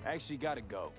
Actually gotta go.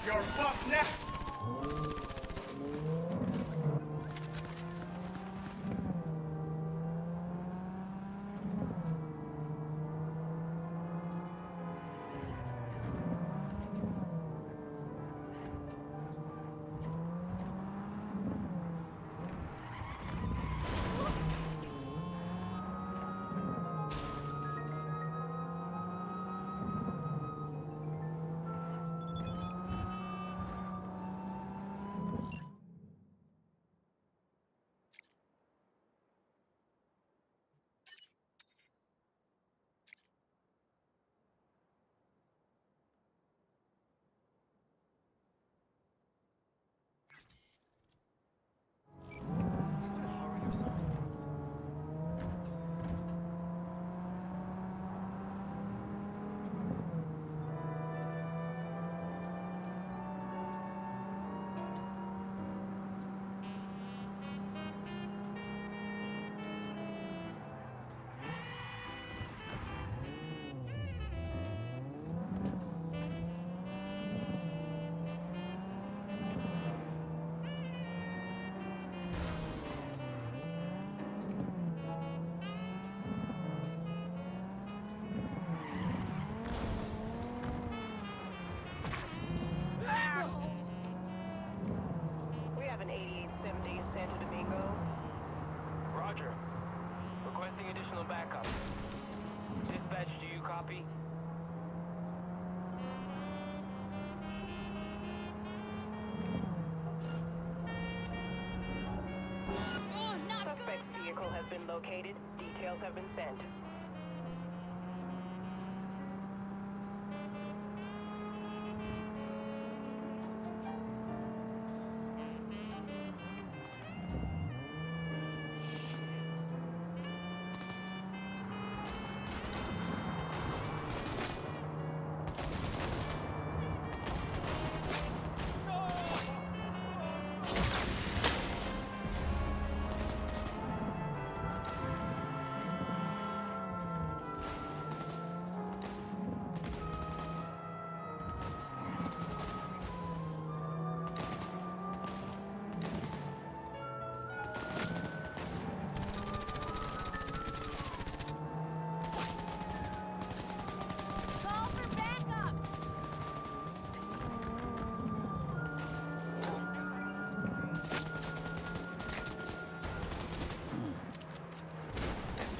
You're fucked now! We have an 8870 in Santo Domingo. Roger. Requesting additional backup. Dispatch, do you copy? Suspect's vehicle has been located. Details have been sent.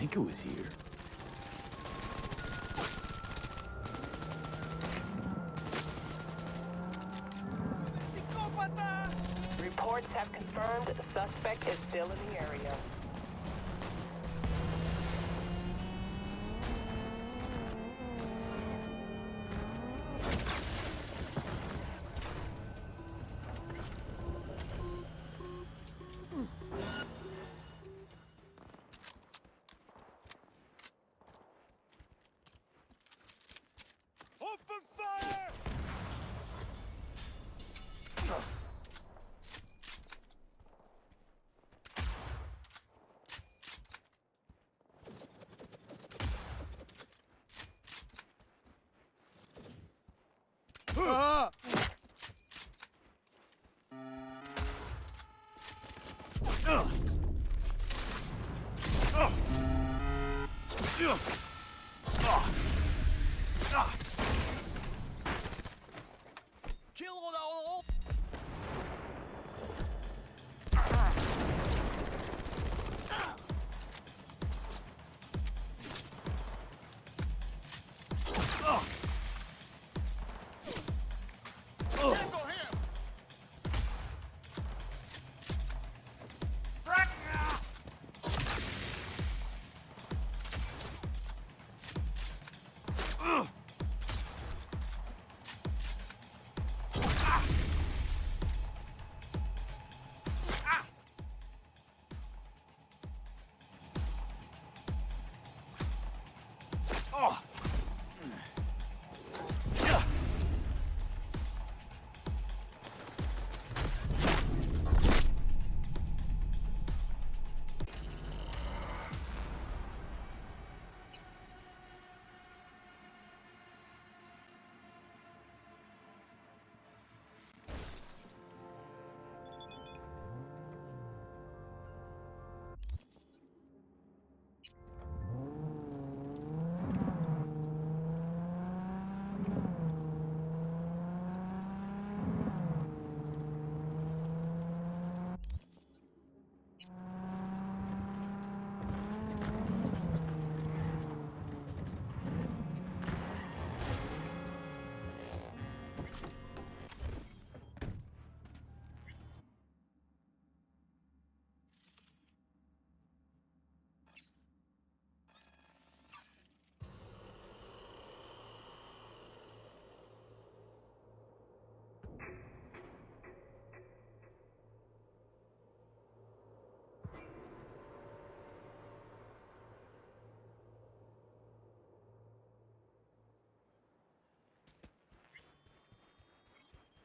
think it was here. Reports have confirmed the suspect is still in the area. Open fire! Kill all. Tackle him!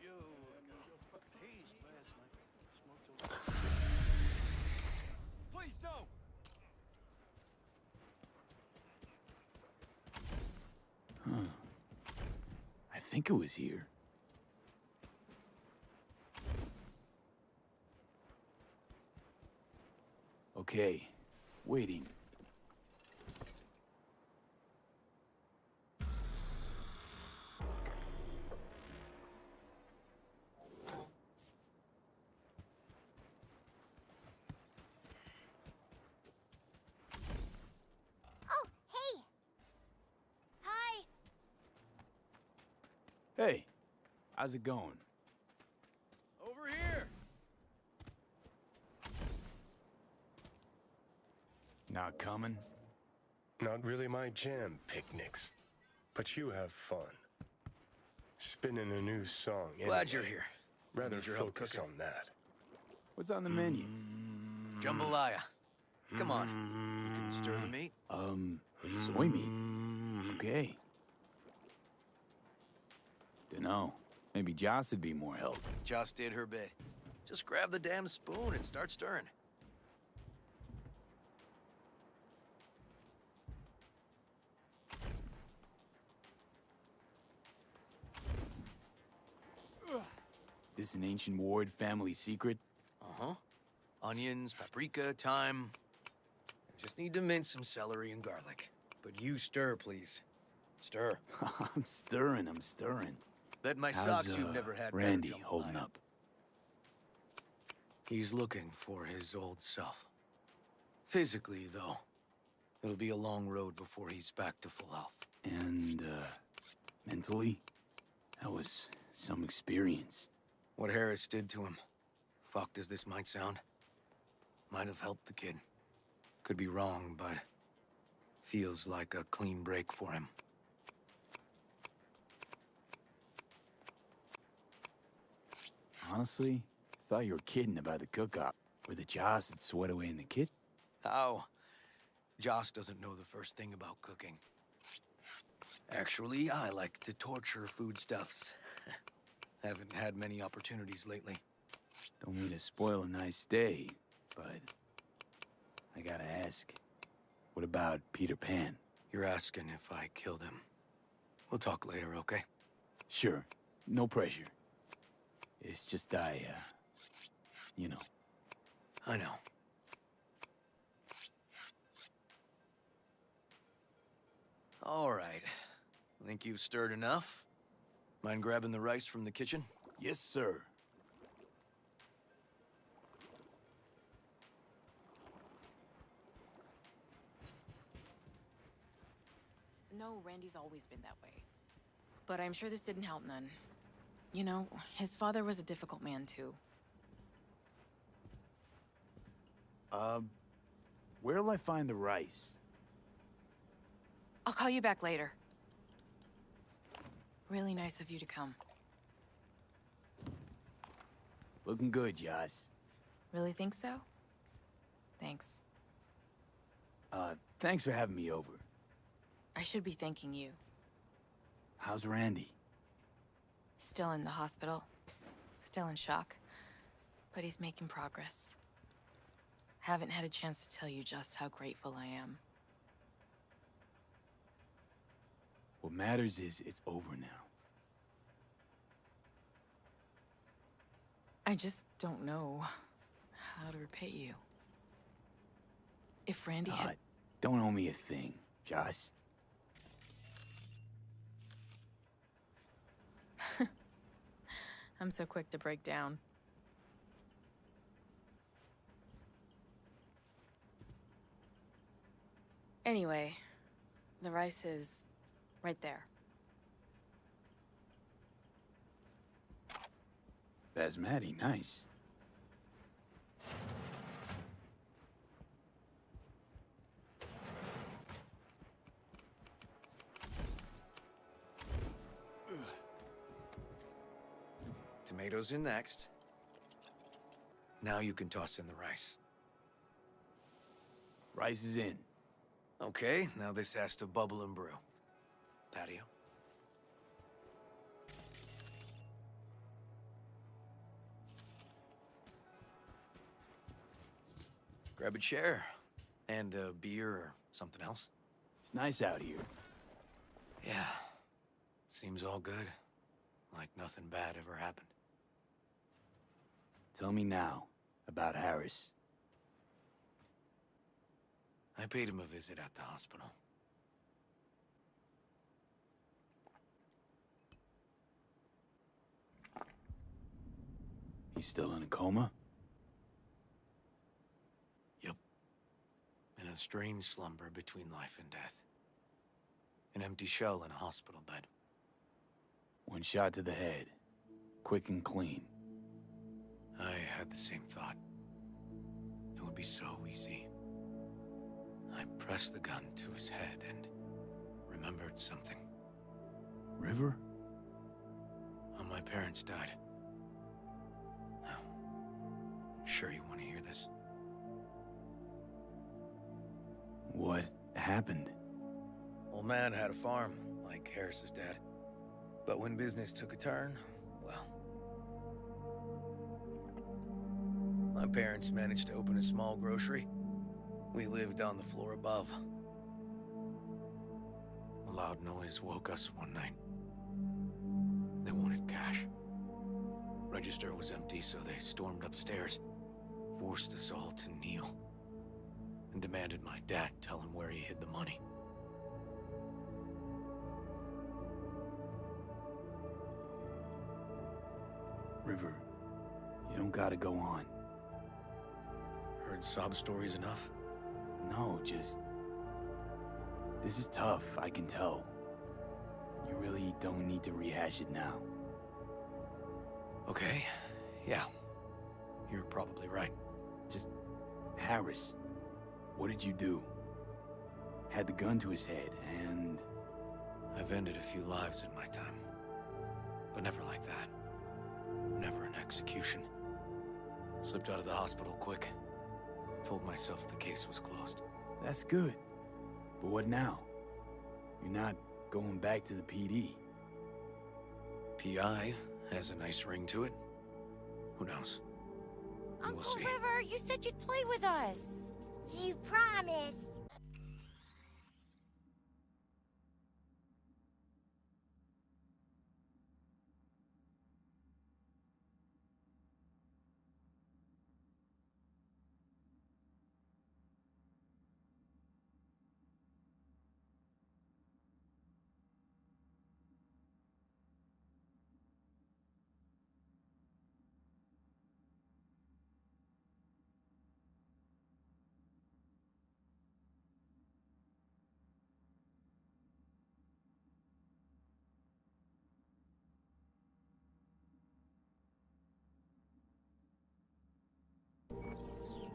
Yo, I got a fucking haze last night. Smoked a... Please no! I think it was here. Okay, waiting. Oh, hey! Hi! Hey, how's it going? Over here! Not coming? Not really my jam, picnics. But you have fun. Spinning a new song. Glad anyway. you're here. Rather Need your help focus cooking. on that. What's on the menu? Jambalaya. Come on. You can stir the meat. Soy meat. Okay. Dunno. Maybe Joss would be more help. Joss did her bit. Just grab the damn spoon and start stirring. This an ancient Ward family secret? Uh-huh. Onions, paprika, thyme. Just need to mince some celery and garlic. But you stir, please. Stir. I'm stirring. Bet my How's, socks you've never had better Randy jambalaya. holding up? He's looking for his old self. Physically, though. It'll be a long road before he's back to full health. And, mentally? That was some experience. What Harris did to him, fucked as this might sound, might have helped the kid. Could be wrong, but feels like a clean break for him. Honestly, thought you were kidding about the cook-up, where the Joss had sweat away in the kitchen. How? Joss doesn't know the first thing about cooking. Actually, I like to torture foodstuffs. Haven't had many opportunities lately. Don't mean to spoil a nice day, but I gotta ask, what about Peter Pan? You're asking if I killed him. We'll talk later, okay? Sure, no pressure. It's just you know. I know. All right. Think you've stirred enough? Mind grabbing the rice from the kitchen? Yes, sir. No, Randy's always been that way. But I'm sure this didn't help none. You know, his father was a difficult man, too. Where'll I find the rice? I'll call you back later. Really nice of you to come. Looking good, Joss. Really think so? Thanks. Thanks for having me over. I should be thanking you. How's Randy? Still in the hospital. Still in shock. But he's making progress. Haven't had a chance to tell you just how grateful I am. What matters is it's over now. I just don't know how to repay you. If Randy had... Don't owe me a thing, Joss. I'm so quick to break down. Anyway, the rice is right there. Basmati, nice. Tomatoes in next. Now you can toss in the rice. Rice is in. Okay, now this has to bubble and brew. Patio. Grab a chair. And a beer or something else. It's nice out here. Yeah. Seems all good. Like nothing bad ever happened. Tell me now about Harris. I paid him a visit at the hospital. He's still in a coma? Yep. In a strange slumber between life and death. An empty shell in a hospital bed. One shot to the head. Quick and clean. I had the same thought. It would be so easy. I pressed the gun to his head and remembered something. River? How my parents died. Now, I'm sure you want to hear this. What happened? Old man had a farm, like Harris's dad. But when business took a turn, well... My parents managed to open a small grocery. We lived on the floor above. A loud noise woke us one night. They wanted cash. Register was empty, so they stormed upstairs, forced us all to kneel, and demanded my dad tell him where he hid the money. River, you don't gotta go on. Heard sob stories enough? No, just This is tough, I can tell. You really don't need to rehash it now. Okay, yeah. You're probably right. Just, Harris, what did you do? Had the gun to his head, and... I've ended a few lives in my time. But never like that. Never an execution. Slipped out of the hospital quick. Told myself the case was closed. That's good. But what now? You're not going back to the PD. PI has a nice ring to it. Who knows? Uncle We'll see. River, you said you'd play with us. You promised.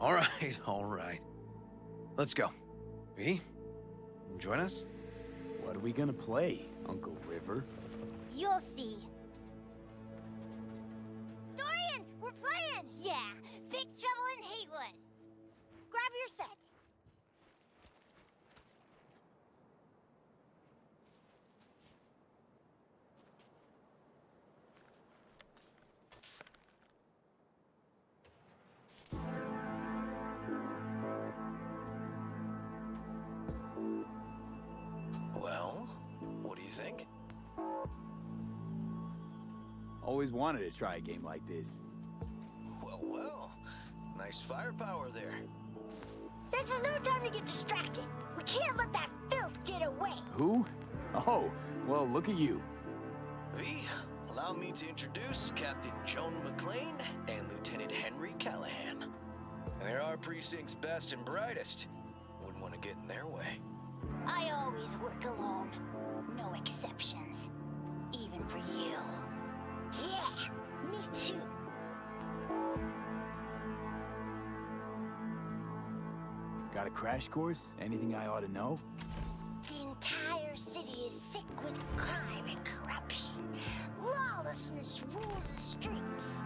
All right, all right. Let's go. V, join us? What are we gonna play, Uncle River? You'll see. Dorian, we're playing! Yeah, Big Trouble in Haywood. Grab your set. Well, what do you think? Always wanted to try a game like this. Well, well. Nice firepower there. This is no time to get distracted. We can't let that filth get away. Who? Oh, well, look at you. V, allow me to introduce Captain Joan McClane and Lieutenant Henry Callahan. They're our precinct's best and brightest. Wouldn't want to get in their way. I always work alone. No exceptions. Even for you. Yeah, me too. Got a crash course? Anything I ought to know? The entire city is sick with crime and corruption. Lawlessness rules the streets.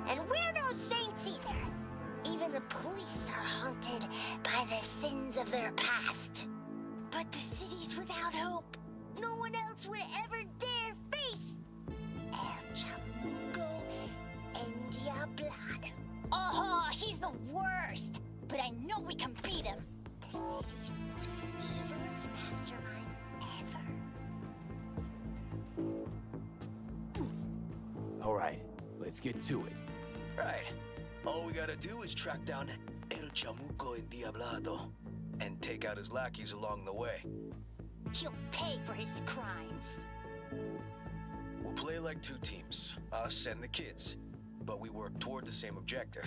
And we're no saints either. Even the police are haunted by the sins of their past. But the city's without hope. No one else would ever dare face El Chamuco and Diablado. Oh, he's the worst. But I know we can beat him. The city's most evilest mastermind ever. All right, let's get to it. Right. All we gotta do is track down El Chamuco Endiablado and take out his lackeys along the way. He'll pay for his crimes. We'll play like two teams, us and the kids, but we work toward the same objective.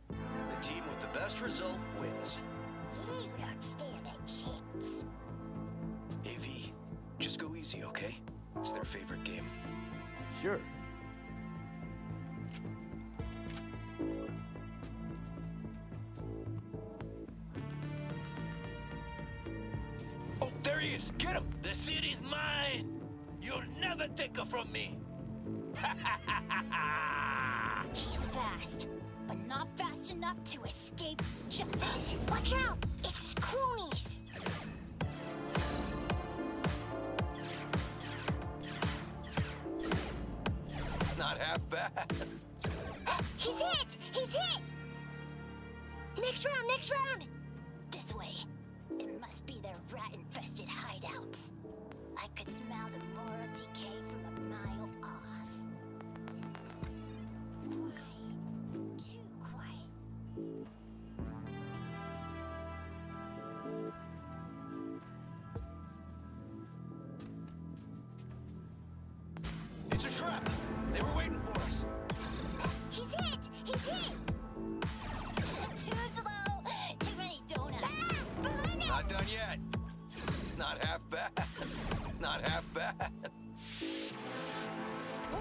The team with the best result wins. You don't stand a chance. AV, just go easy, okay? It's their favorite game. Sure. Oh, there he is! Get him! The city's mine! You'll never take her from me! He's fast, but not fast enough to escape justice. Watch out! It's his cronies! Not half bad. He's hit! He's hit! Next round, next round! This way. It must be their rat-infested hideouts. I could smell the moral decay from a mile off. Quiet. Too quiet. It's a trap! They were waiting for us! He's hit! He's hit! Too slow! Too many donuts! Ah! Behind us! Not done yet. Not half bad. Not half bad.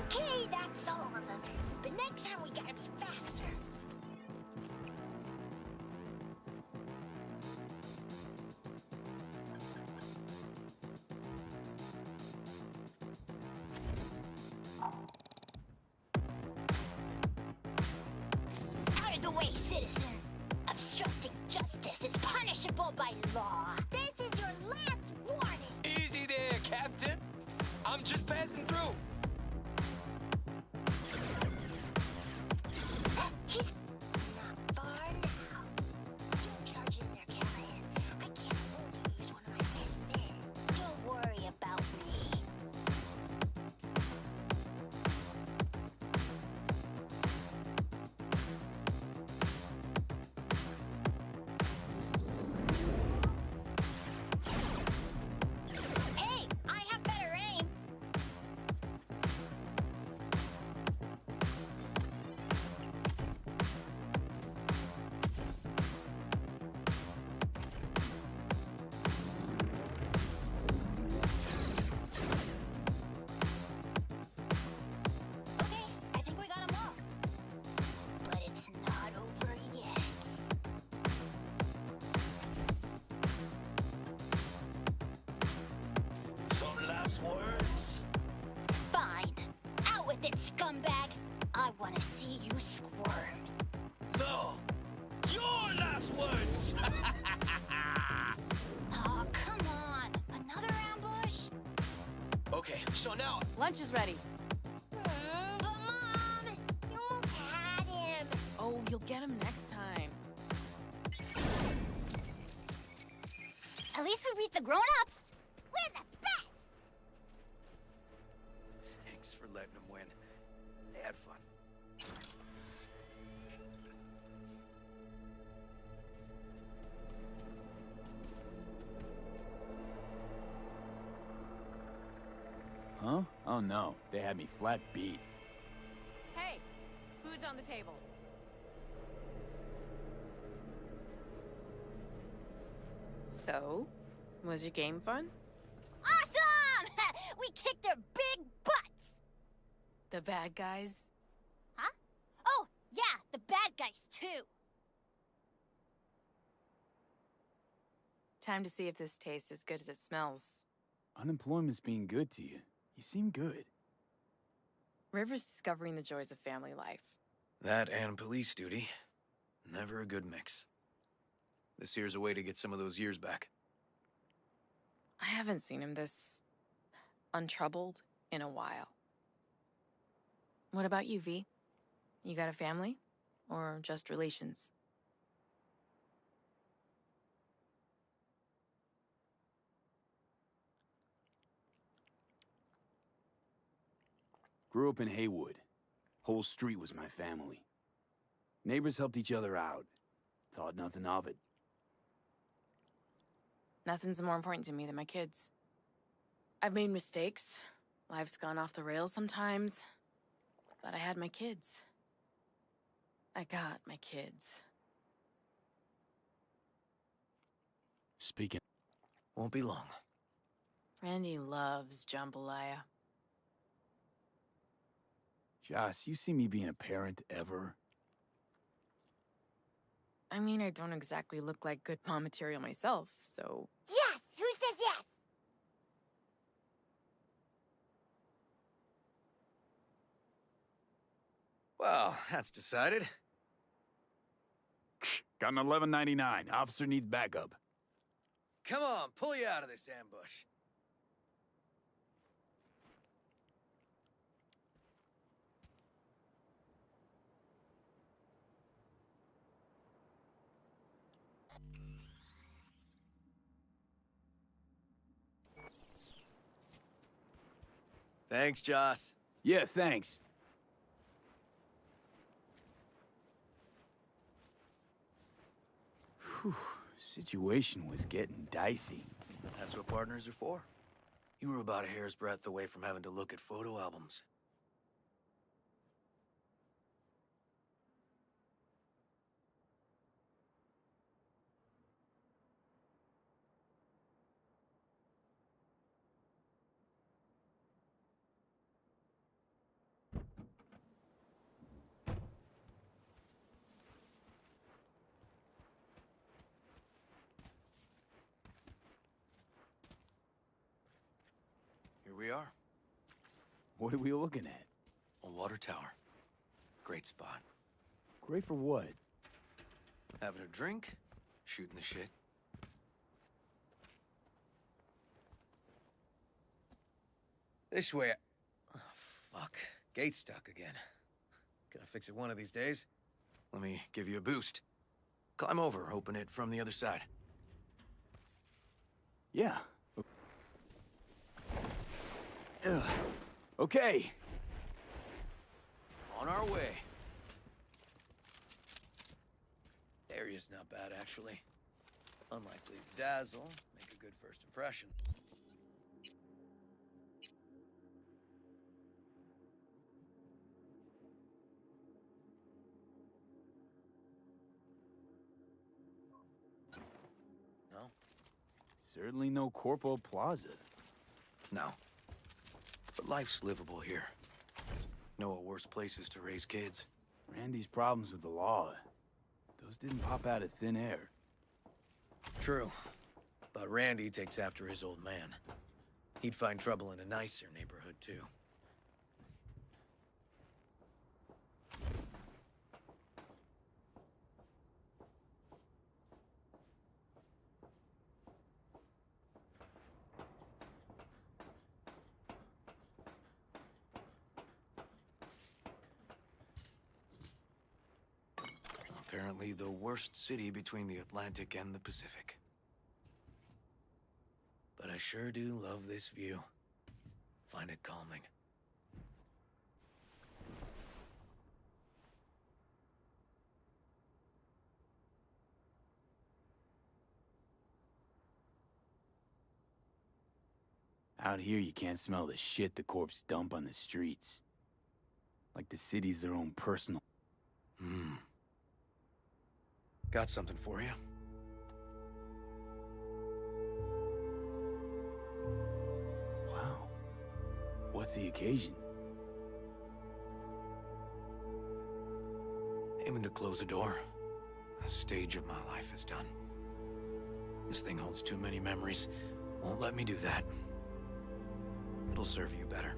Okay, that's all of them. But next time we gotta be faster. Out of the way, citizen! Obstructing justice is punishable by law. This is your last warning! Easy there, Captain. I'm just passing through. He's not far now. Don't charge in there, Callahan. I can't afford to lose one of my best men. Don't worry about me. Hey, I have better aim. Okay, I think we got them all. But it's not over yet. Some last words? Fine. Out with it, scumbag. I want to see you squirm. No. Your last words. Oh, come on. Another ambush? Okay, so now Lunch is ready. But Mom, you almost had him. Oh, you'll get him next time. At least we beat the grown-ups. We're the best. thanks for letting them win. They had fun. Huh? Oh no, they had me flat beat. Hey, food's on the table. So, was your game fun? Awesome! We kicked their big butts. The bad guys? Huh? Oh, yeah, the bad guys, too. Time to see if this tastes as good as it smells. Unemployment's being good to you. You seem good. River's discovering the joys of family life. That and police duty. Never a good mix. This here's a way to get some of those years back. I haven't seen him this untroubled in a while. What about you, V? You got a family? Or just relations? Grew up in Haywood. Whole street was my family. Neighbors helped each other out. Thought nothing of it. Nothing's more important to me than my kids. I've made mistakes. Life's gone off the rails sometimes. But I had my kids. I got my kids. Speaking. Won't be long. Randy loves jambalaya. Joss, you see me being a parent ever? I mean, I don't exactly look like good mom material myself, so... Yes! Who says yes? Well, that's decided. Got an 1199. Officer needs backup. Come on, pull you out of this ambush. Thanks, Joss. Yeah, thanks. Whew, situation was getting dicey. That's what partners are for. You were about a hair's breadth away from having to look at photo albums. we are. What are we looking at? A water tower. Great spot. Great for what? Having a drink, shooting the shit. This way. Oh, fuck. Gate's stuck again. Gonna fix it one of these days. Let me give you a boost. Climb over, open it from the other side. Yeah. Ugh. Okay. On our way. Area's not bad, actually. Unlikely to dazzle, make a good first impression. No? Certainly no Corpo Plaza. No. But life's livable here. Know of worse places to raise kids. Randy's problems with the law. Those didn't pop out of thin air. True. But Randy takes after his old man. He'd find trouble in a nicer neighborhood, too. Apparently the worst city between the Atlantic and the Pacific. But I sure do love this view. Find it calming. Out here, you can't smell the shit the corpse dump on the streets. Like the city's their own personal... Got something for you. Wow. What's the occasion? Aiming to close the door. The stage of my life is done. This thing holds too many memories. Won't let me do that. It'll serve you better.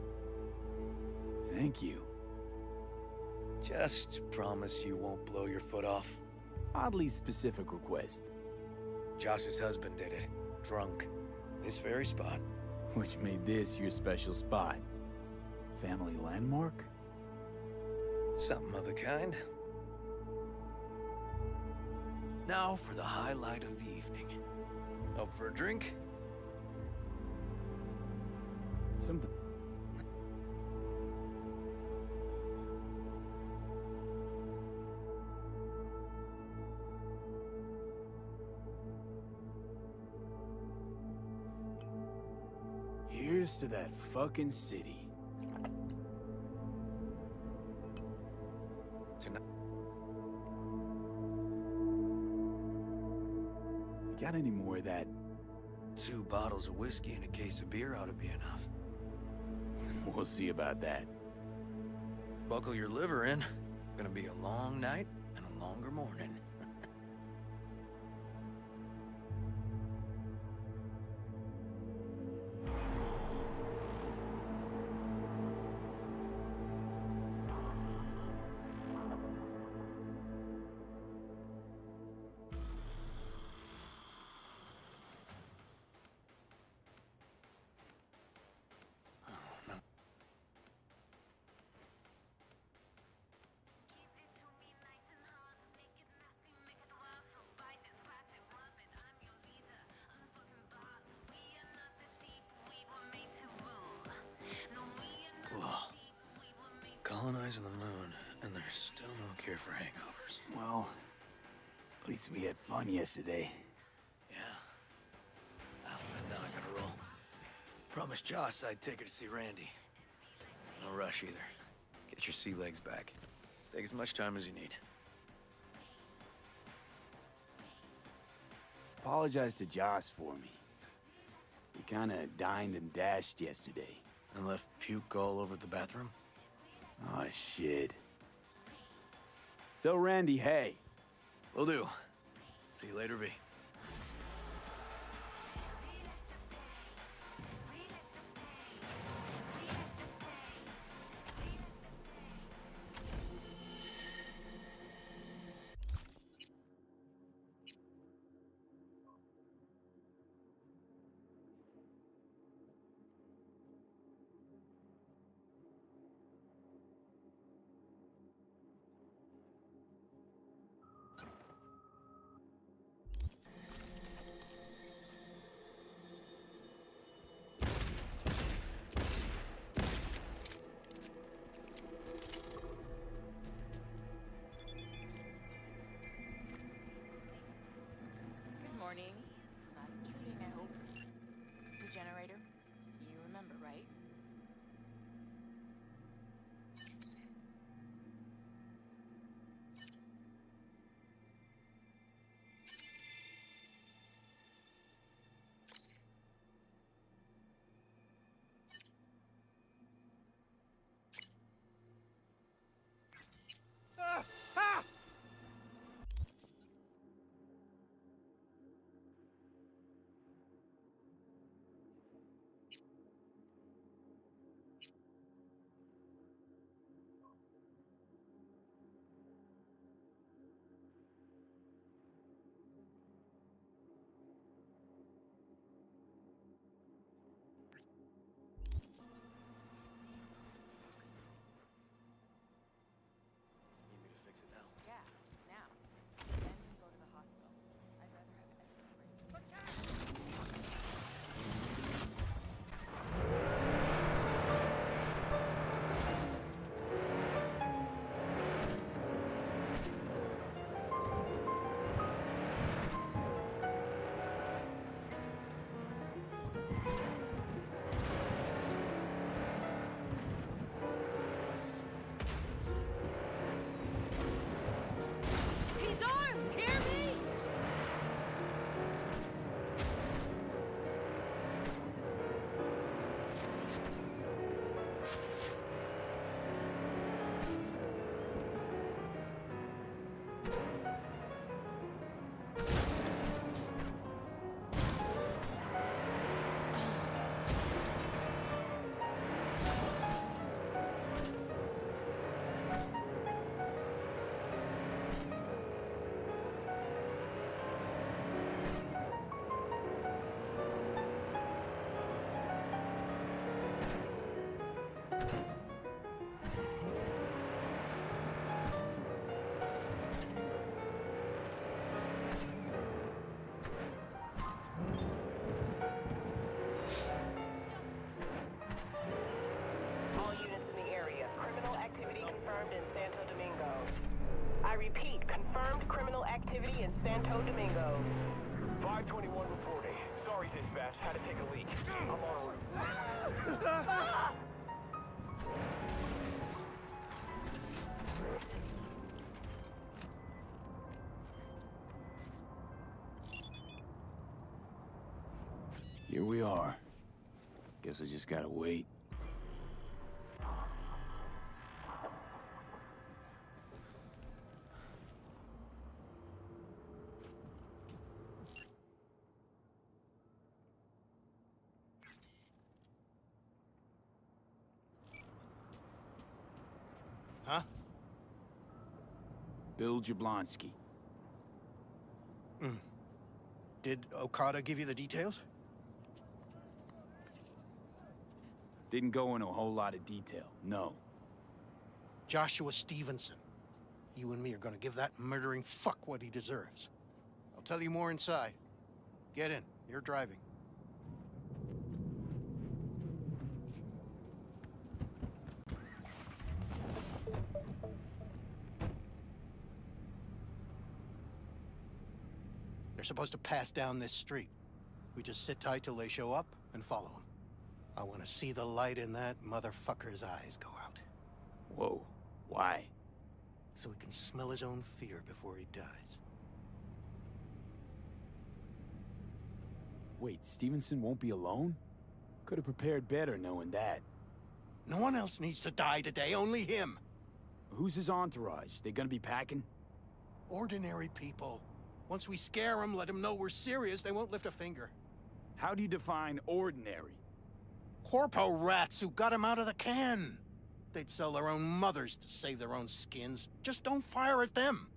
Thank you. Just promise you won't blow your foot off. Oddly specific request. Josh's husband did it. Drunk. This very spot. Which made this your special spot. Family landmark? Something of the kind. Now for the highlight of the evening. Up for a drink? Something... Here's to that fucking city. Tonight. You got any more of that? 2 bottles of whiskey and a case of beer ought to be enough. We'll see about that. Buckle your liver in. Gonna be a long night and a longer morning. Colonizing the moon, and there's still no cure for hangovers. Well, at least we had fun yesterday. Yeah. But now I gotta roll. Promised Joss I'd take her to see Randy. No rush either. Get your sea legs back. Take as much time as you need. Apologize to Joss for me. He kinda dined and dashed yesterday. And left puke all over the bathroom? Oh, shit. Tell Randy, hey. Will do. See you later, V. Santo Domingo. 521 reporting. Sorry, dispatch. Had to take a leak. I'm on route. Here we are. Guess I just gotta wait. Huh? Bill Jablonski. Did Okada give you the details? Didn't go into a whole lot of detail, no. Joshua Stevenson. You and me are gonna give that murdering fuck what he deserves. I'll tell you more inside. Get in. You're driving. They're supposed to pass down this street. We just sit tight till they show up and follow them. I want to see the light in that motherfucker's eyes go out. Whoa, why? So he can smell his own fear before he dies. Wait, Stevenson won't be alone? Could have prepared better knowing that. No one else needs to die today, only him. Who's his entourage? They gonna be packing? Ordinary people. Once we scare them, let them know we're serious, they won't lift a finger. How do you define ordinary? Corpo rats who got him out of the can. They'd sell their own mothers to save their own skins. Just don't fire at them.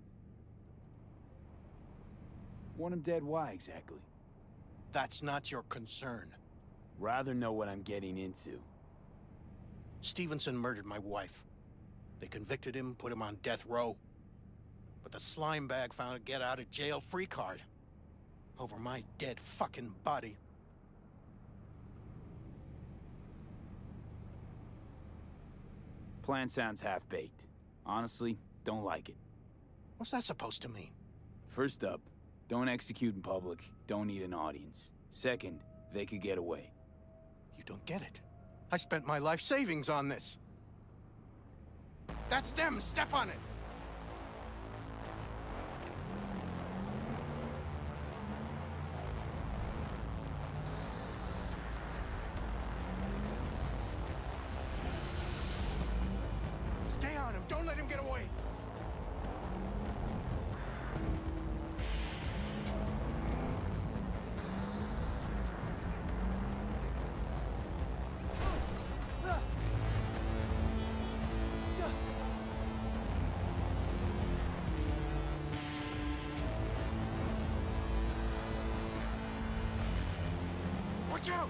Want him dead, why exactly? That's not your concern. Rather know what I'm getting into. Stevenson murdered my wife. They convicted him, put him on death row. But the slime bag found a get-out-of-jail-free card. Over my dead fucking body. Plan sounds half-baked. Honestly, don't like it. What's that supposed to mean? First up, don't execute in public, don't need an audience. Second, they could get away. You don't get it. I spent my life savings on this. That's them! Step on it! Stay on him! Don't let him get away! Watch out!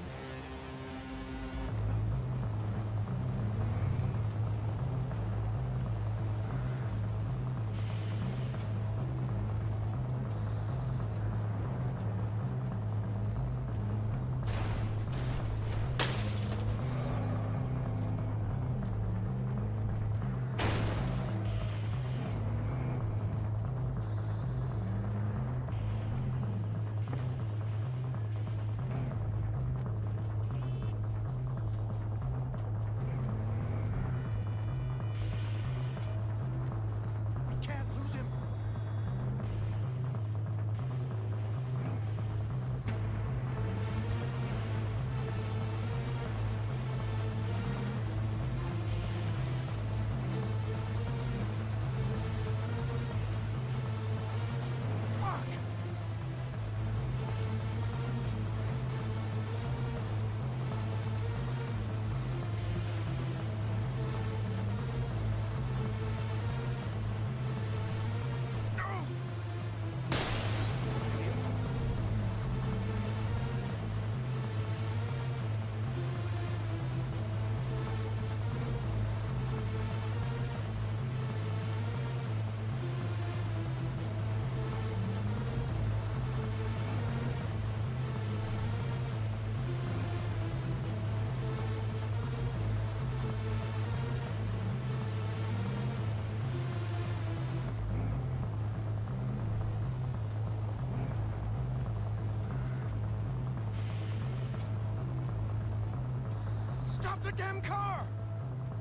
Stop the damn car!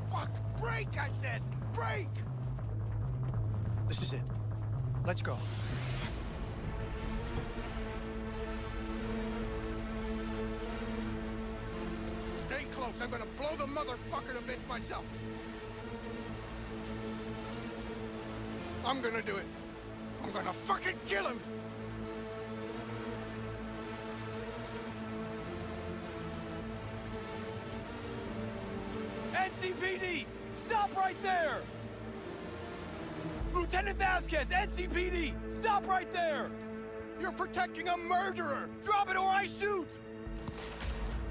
Fuck! Brake, I said! Brake! This is it. Let's go. Stay close. I'm gonna blow the motherfucker to bits myself. I'm gonna do it. I'm gonna fucking kill him! NCPD! Stop right there! Lieutenant Vasquez, NCPD! Stop right there! You're protecting a murderer! Drop it or I shoot!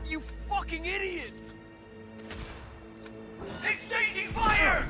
You fucking idiot! Exchanging fire!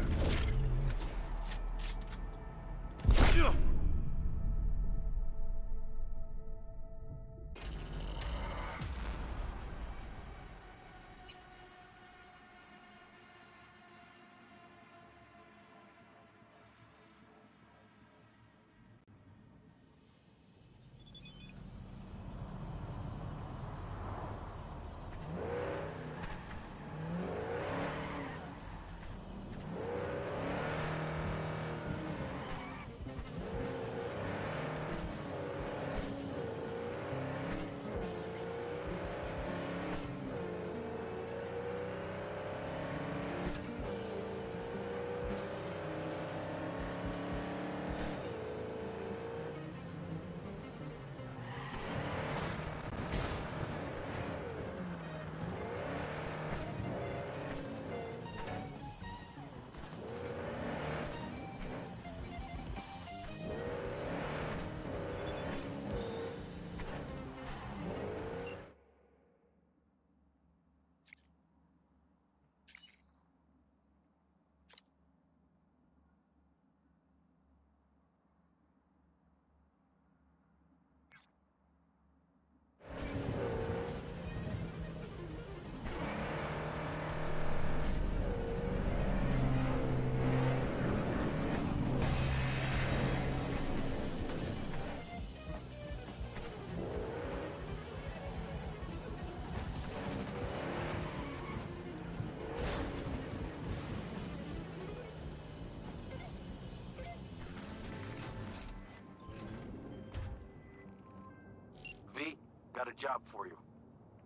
V, got a job for you.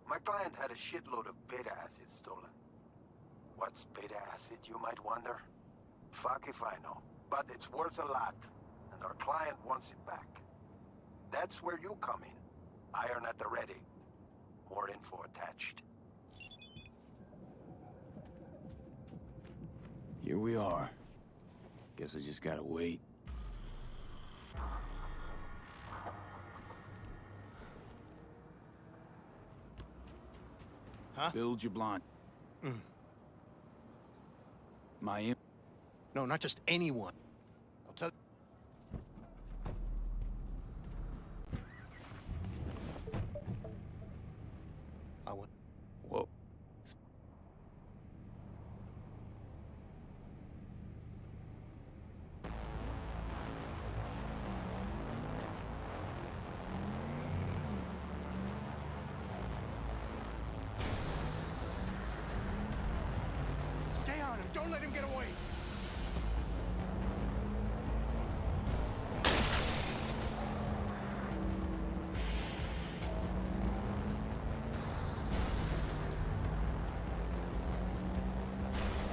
My client had a shitload of beta acid stolen. What's beta acid, you might wonder? Fuck if I know. But it's worth a lot, and our client wants it back. That's where you come in. Iron at the ready. More info attached. Here we are. Guess I just gotta wait. Huh? Build your blind. My No, not just anyone. I'll tell... I would... Whoa. Stay on him. Don't let him get away.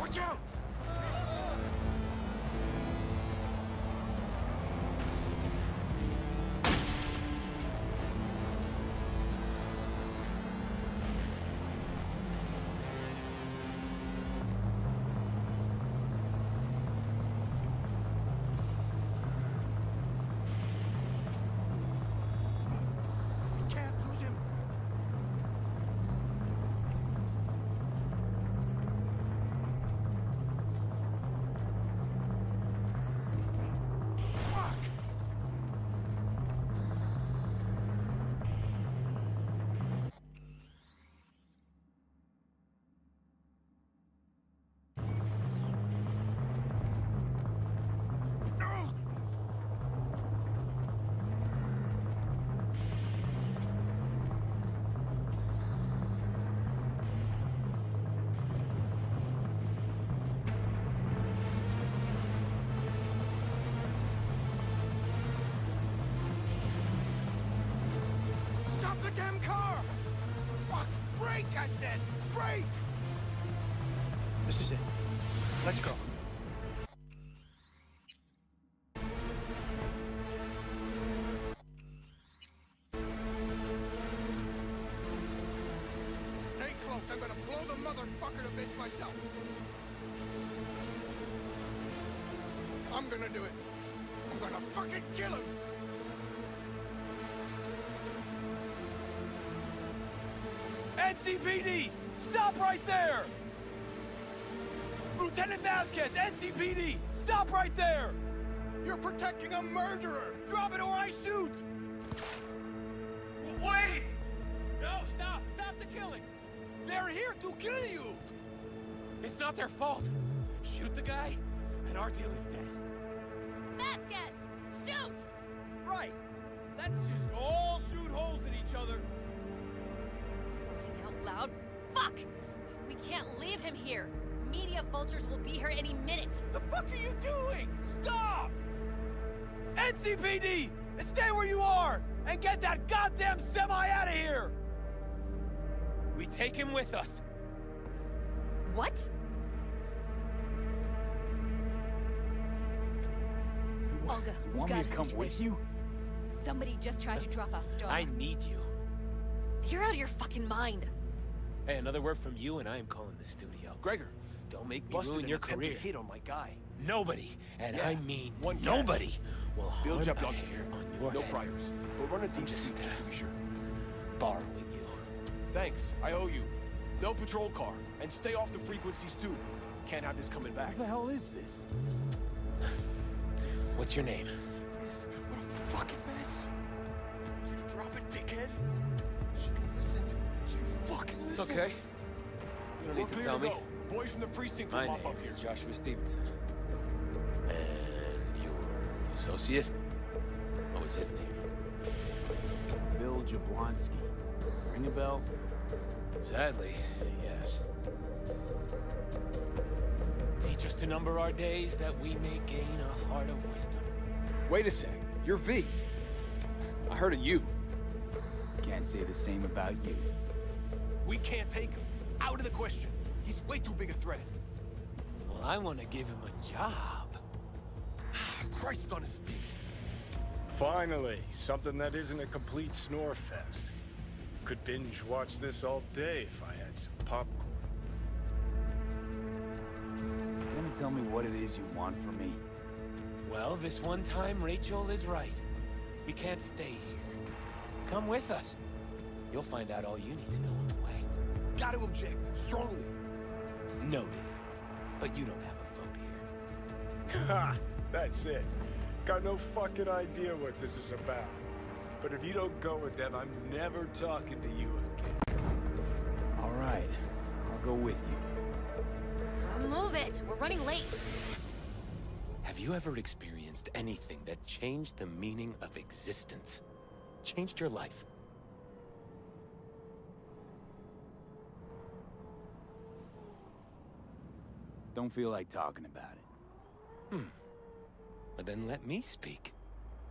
Watch out! You can't lose him. goddamn car! Fuck! Brake, I said! Brake! This is it. Let's go. Stay close. I'm gonna blow the motherfucker to bits myself. I'm gonna do it. I'm gonna fucking kill him. NCPD! Stop right there! Lieutenant Vasquez, NCPD! Stop right there! You're protecting a murderer! Drop it or I shoot! Wait! No, stop! Stop the killing! They're here to kill you! It's not their fault. Shoot the guy, and our deal is dead. Vasquez, shoot! Right. Let's just all shoot holes in each other. Crying out loud. Fuck! We can't leave him here. Media vultures will be here any minute. The fuck are you doing? Stop! NCPD! Stay where you are! And get that goddamn semi out of here! We take him with us. What? Olga, You want me to come with you? Somebody just tried to drop us, Star. I need you. You're out of your fucking mind. Hey, another word from you, and I am calling the studio. Gregor, Don't make me busted ruin an your attempted career. hit on my guy. Nobody, and Yeah, I mean one guy. nobody, will Bill harm jumped a onto hair you. on your No head. priors. But run a deep Just, sweep just to be sure. Borrowing you. Thanks, I owe you. No patrol car. And stay off the frequencies too. Can't have this coming back. What the hell is this? What's your name? What a fucking mess. I told you to drop it, dickhead. She listened. She fucking It's listened. okay. You don't We're need to clear tell me. go. Boys from the precinct will My mop name up here. is Joshua Stevenson. And your associate? What was his name? Bill Jablonski. Ring a bell? Sadly, yes. Teach us to number our days that we may gain a heart of wisdom. Wait a sec. You're V. I heard of you. Can't say the same about you. We can't take him. Out of the question. He's way too big a threat. Well, I want to give him a job. Christ on a stick. Finally, something that isn't a complete snore fest. Could binge watch this all day if I had some popcorn. You gonna tell me what it is you want from me? Well, this one time, Rachel is right. We can't stay here. Come with us. You'll find out all you need to know on the way. Gotta object. Strongly. Noted. But you don't have a vote here. Ha! That's it. Got no fucking idea what this is about. But if you don't go with them, I'm never talking to you again. All right. I'll go with you. Move it. We're running late. Have you ever experienced anything that changed the meaning of existence? Changed your life? Don't feel like talking about it. But then let me speak.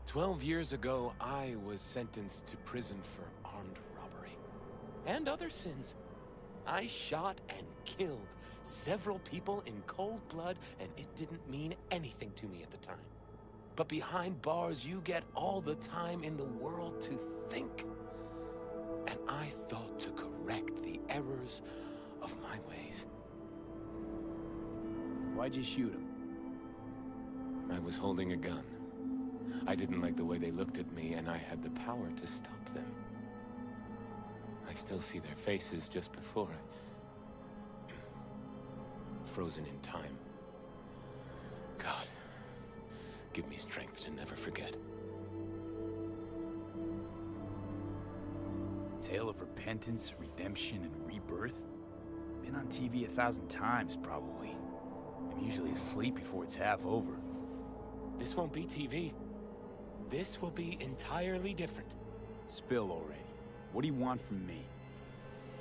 12 years ago, I was sentenced to prison for armed robbery. And other sins. I shot and killed several people in cold blood, and it didn't mean anything to me at the time. But behind bars, you get all the time in the world to think. And I thought to correct the errors of my ways. Why'd you shoot him? I was holding a gun. I didn't like the way they looked at me, and I had the power to stop them. I still see their faces just before frozen in time. God, give me strength to never forget. A tale of repentance, redemption, and rebirth? Been on TV 1,000 times, probably. I'm usually asleep before it's half over. This won't be TV. This will be entirely different. Spill already. What do you want from me?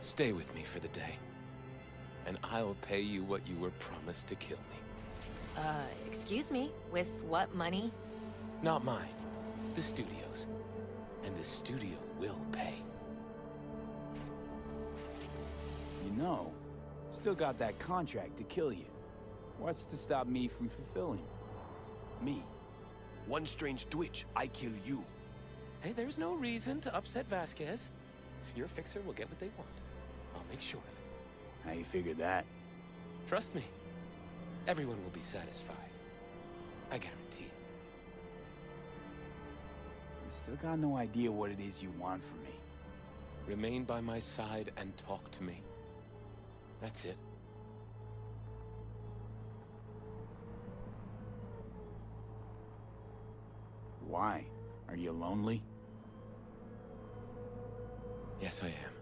Stay with me for the day, and I'll pay you what you were promised to kill me. Excuse me? With what money? Not mine. The studio's. And the studio will pay. No. Still got that contract to kill you. What's to stop me from fulfilling? Me. One strange twitch, I kill you. Hey, there's no reason to upset Vasquez. Your fixer will get what they want. I'll make sure of it. How you figured that? Trust me. Everyone will be satisfied. I guarantee it. You still got no idea what it is you want from me. Remain by my side and talk to me. That's it. Why? Are you lonely? Yes, I am.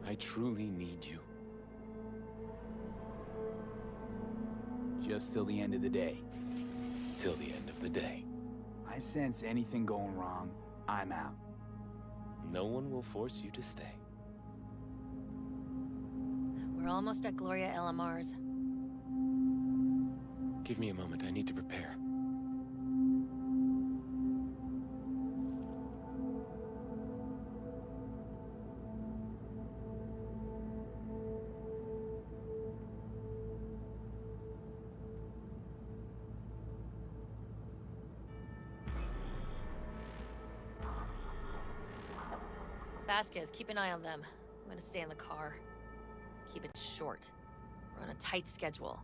I truly need you. Just till the end of the day. Till the end of the day. I sense anything going wrong, I'm out. No one will force you to stay. We're almost at Gloria LMR's. Give me a moment, I need to prepare. Vasquez, keep an eye on them. I'm gonna stay in the car. Keep it short. We're on a tight schedule.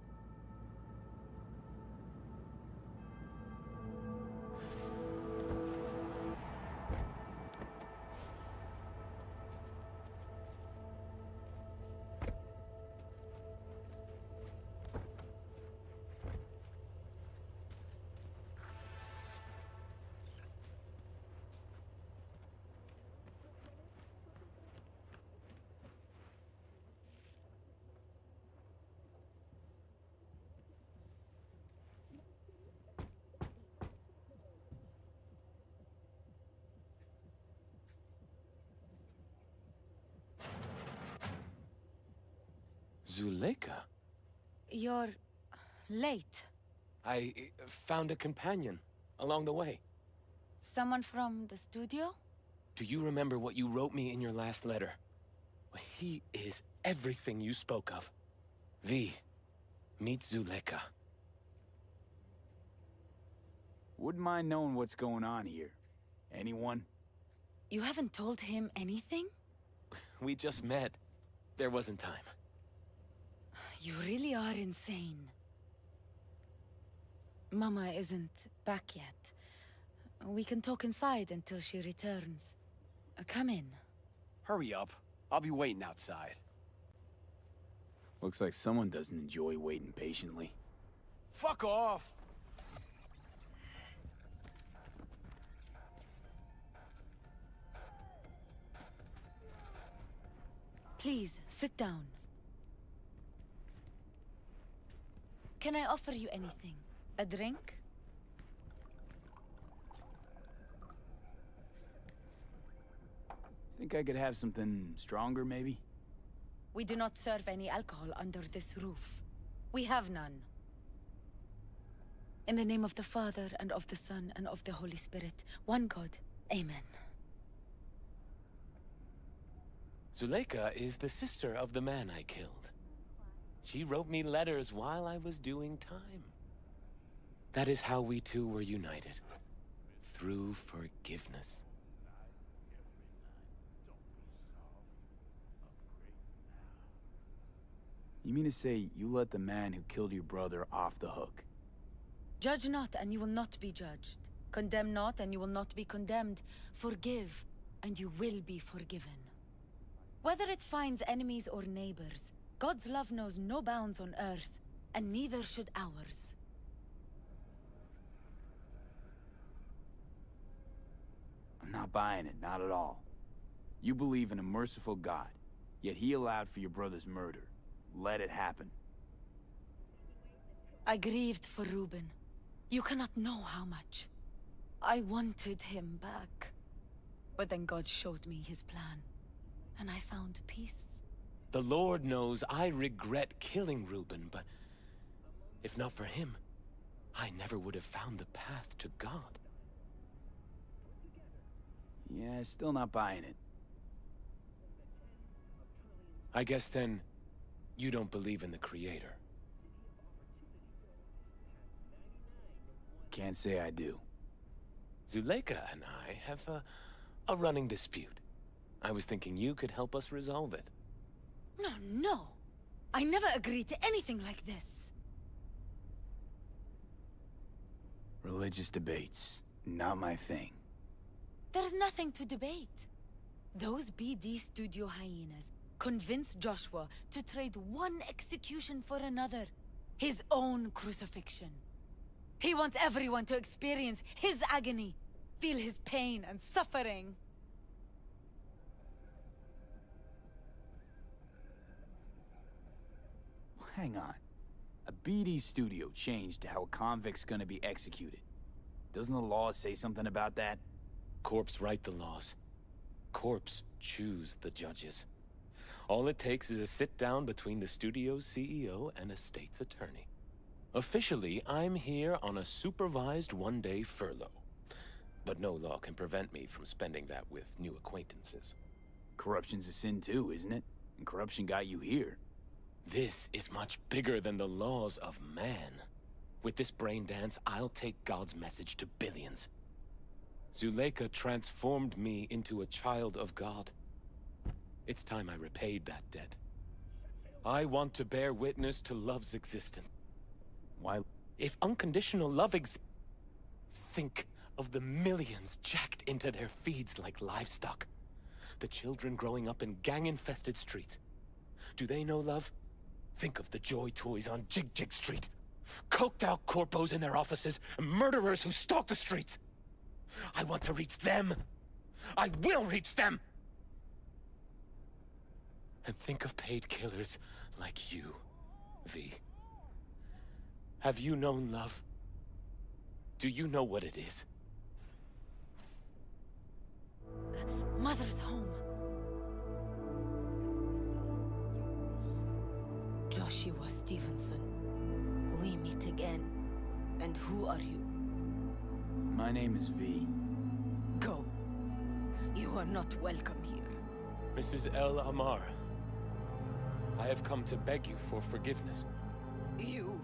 Zuleika? You're late. I found a companion along the way. Someone from the studio? Do you remember what you wrote me in your last letter? He is everything you spoke of. V, meet Zuleika. Wouldn't mind knowing what's going on here. Anyone? You haven't told him anything? We just met. There wasn't time. You really are insane. Mama isn't back yet. We can talk inside until she returns. Come in. Hurry up. I'll be waiting outside. Looks like someone doesn't enjoy waiting patiently. Fuck off! Please, sit down. Can I offer you anything? A drink? Think I could have something stronger, maybe? We do not serve any alcohol under this roof. We have none. In the name of the Father, and of the Son, and of the Holy Spirit, one God. Amen. Zuleika is the sister of the man I killed. She wrote me letters while I was doing time. That is how we two were united. Through forgiveness. You mean to say you let the man who killed your brother off the hook? Judge not, and you will not be judged. Condemn not, and you will not be condemned. Forgive, and you will be forgiven. Whether it finds enemies or neighbors, God's love knows no bounds on earth, and neither should ours. I'm not buying it, not at all. You believe in a merciful God, yet he allowed for your brother's murder. Let it happen. I grieved for Reuben. You cannot know how much. I wanted him back. But then God showed me his plan, and I found peace. The Lord knows I regret killing Reuben, but if not for him, I never would have found the path to God. Yeah, still not buying it. I guess then, you don't believe in the Creator. Can't say I do. Zuleika and I have a running dispute. I was thinking you could help us resolve it. No, no. I never agreed to anything like this. Religious debates, not my thing. There's nothing to debate. Those BD studio hyenas convinced Joshua to trade one execution for another. His own crucifixion. He wants everyone to experience his agony, feel his pain and suffering. Hang on. A BD studio changed how a convict's gonna be executed. Doesn't the law say something about that? Corps write the laws. Corps choose the judges. All it takes is a sit-down between the studio's CEO and a state's attorney. Officially, I'm here on a supervised one-day furlough. But no law can prevent me from spending that with new acquaintances. Corruption's a sin too, isn't it? And corruption got you here. This is much bigger than the laws of man. With this brain dance, I'll take God's message to billions. Zuleika transformed me into a child of God. It's time I repaid that debt. I want to bear witness to love's existence. Why? If unconditional love exists, think of the millions jacked into their feeds like livestock. The children growing up in gang-infested streets. Do they know love? Think of the joy toys on Jig Jig Street. Coked-out corpos in their offices, and murderers who stalk the streets. I want to reach them. I will reach them! And think of paid killers like you, V. Have you known love? Do you know what it is? Mother's home. Joshua Stevenson, we meet again. And who are you? My name is V. Go. You are not welcome here. Mrs. El Amar, I have come to beg you for forgiveness. You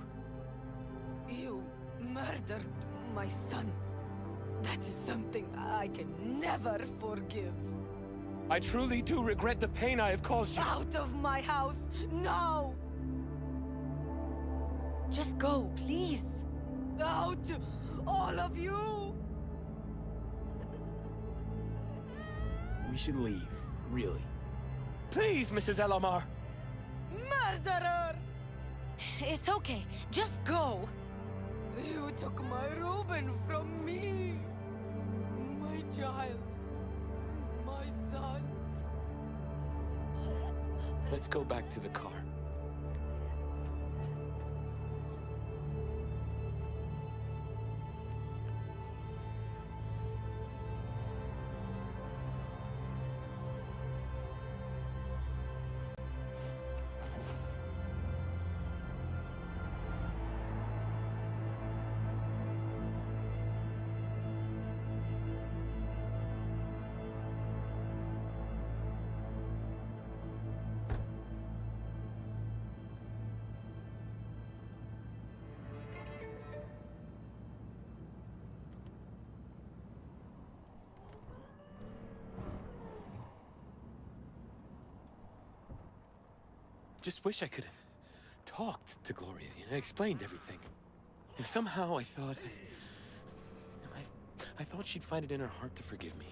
murdered my son. That is something I can never forgive. I truly do regret the pain I have caused you. Out of my house, now! Just go, please. Out, all of you! We should leave, really. Please, Mrs. El Amar! Murderer! It's okay, just go. You took my Reuben from me. My child. My son. Let's go back to the car. Just wish I could have talked to Gloria, explained everything. And somehow I thought... I thought she'd find it in her heart to forgive me.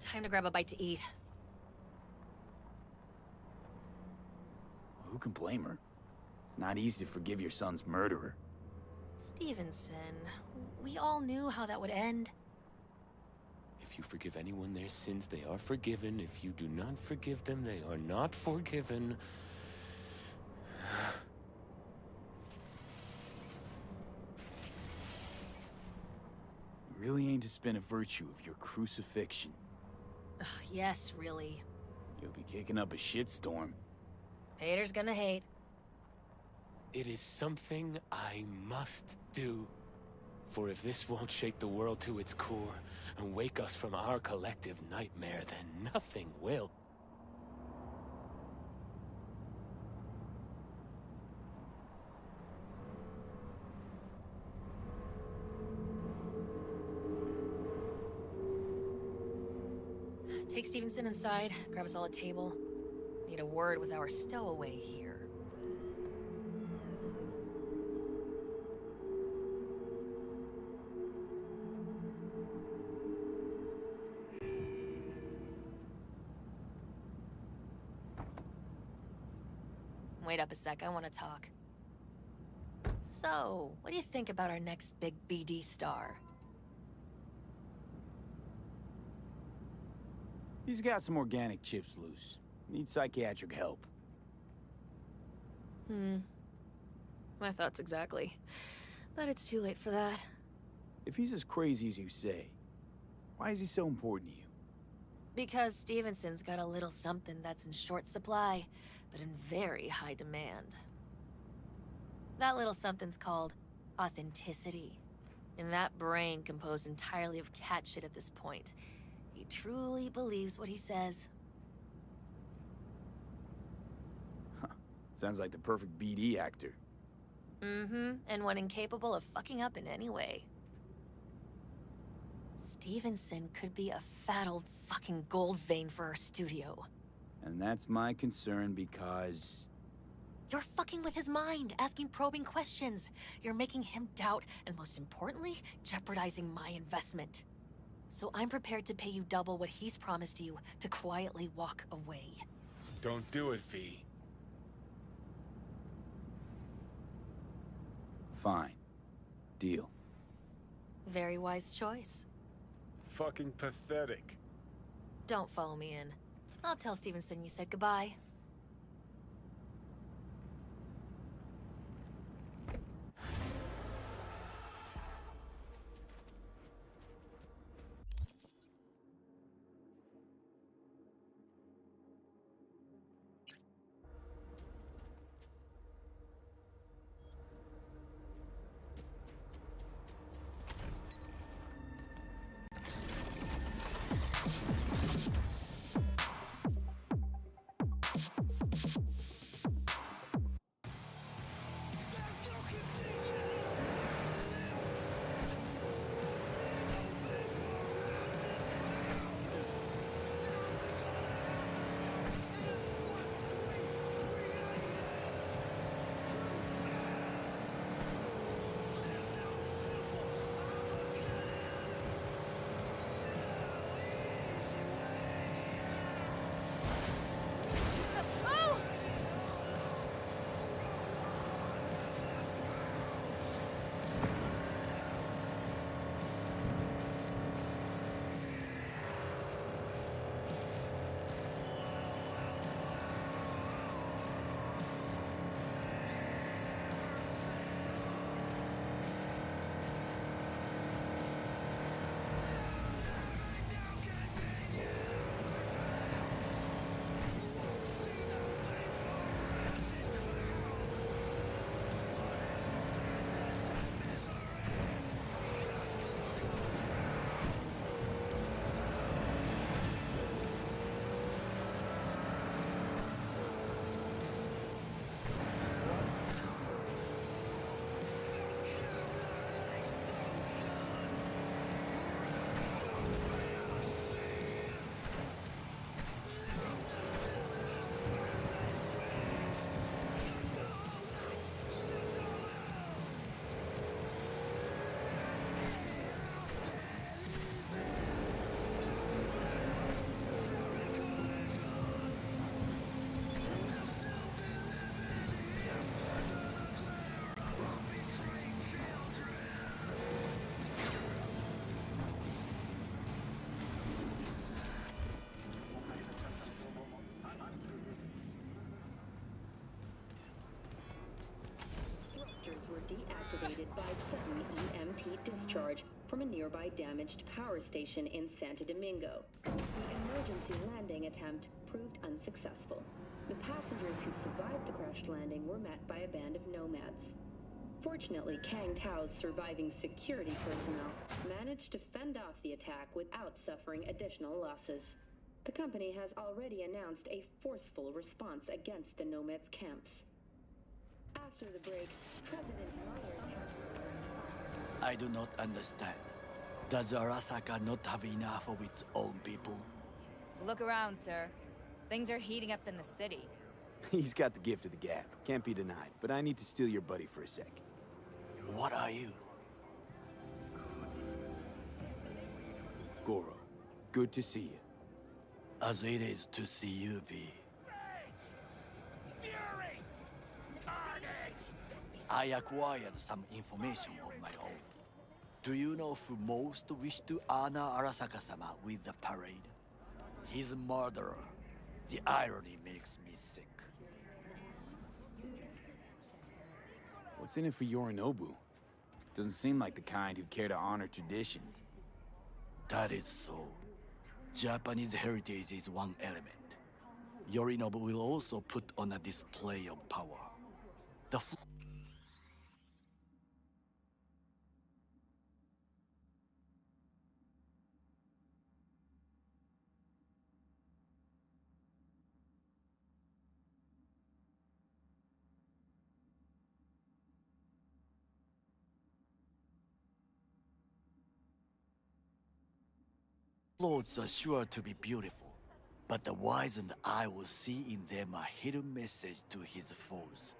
Time to grab a bite to eat. Who can blame her? It's not easy to forgive your son's murderer. Stevenson, we all knew how that would end. If you forgive anyone their sins, they are forgiven. If you do not forgive them, they are not forgiven. You really aim to spin a virtue of your crucifixion. Ugh, yes, really. You'll be kicking up a shitstorm. Haters gonna hate. It is something I must do. For if this won't shake the world to its core and wake us from our collective nightmare, then nothing will. Take Stevenson inside, grab us all a table. Need a word with our stowaway here. Wait up a sec, I want to talk. So, what do you think about our next big BD star? He's got some organic chips loose. Needs psychiatric help. My thoughts exactly. But it's too late for that. If he's as crazy as you say, why is he so important to you? Because Stevenson's got a little something that's in short supply, but in very high demand. That little something's called authenticity. In that brain composed entirely of cat shit at this point, he truly believes what he says. Sounds like the perfect BD actor. And one incapable of fucking up in any way. Stevenson could be a fat old fucking gold vein for our studio. And that's my concern because... You're fucking with his mind, asking probing questions. You're making him doubt, and most importantly, jeopardizing my investment. So I'm prepared to pay you double what he's promised you to quietly walk away. Don't do it, V. Fine. Deal. Very wise choice. Fucking pathetic. Don't follow me in. I'll tell Stevenson you said goodbye. Were deactivated by sudden EMP discharge from a nearby damaged power station in Santo Domingo. The emergency landing attempt proved unsuccessful. The passengers who survived the crash landing were met by a band of nomads. Fortunately, Kang Tao's surviving security personnel managed to fend off the attack without suffering additional losses. The company has already announced a forceful response against the nomads' camps. After the break, President Myers has... I do not understand. Does Arasaka not have enough of its own people? Look around, sir. Things are heating up in the city. He's got the gift of the gab. Can't be denied. But I need to steal your buddy for a sec. What are you? Goro, good to see you. As it is to see you, V. Fury! Carnage! I acquired some information of my own. Do you know who most wished to honor Arasaka-sama with the parade? His murderer. The irony makes me sick. What's in it for Yorinobu? Doesn't seem like the kind who'd care to honor tradition. That is so. Japanese heritage is one element. Yorinobu will also put on a display of power. The floats are sure to be beautiful, but the wizened eye will see in them a hidden message to his foes.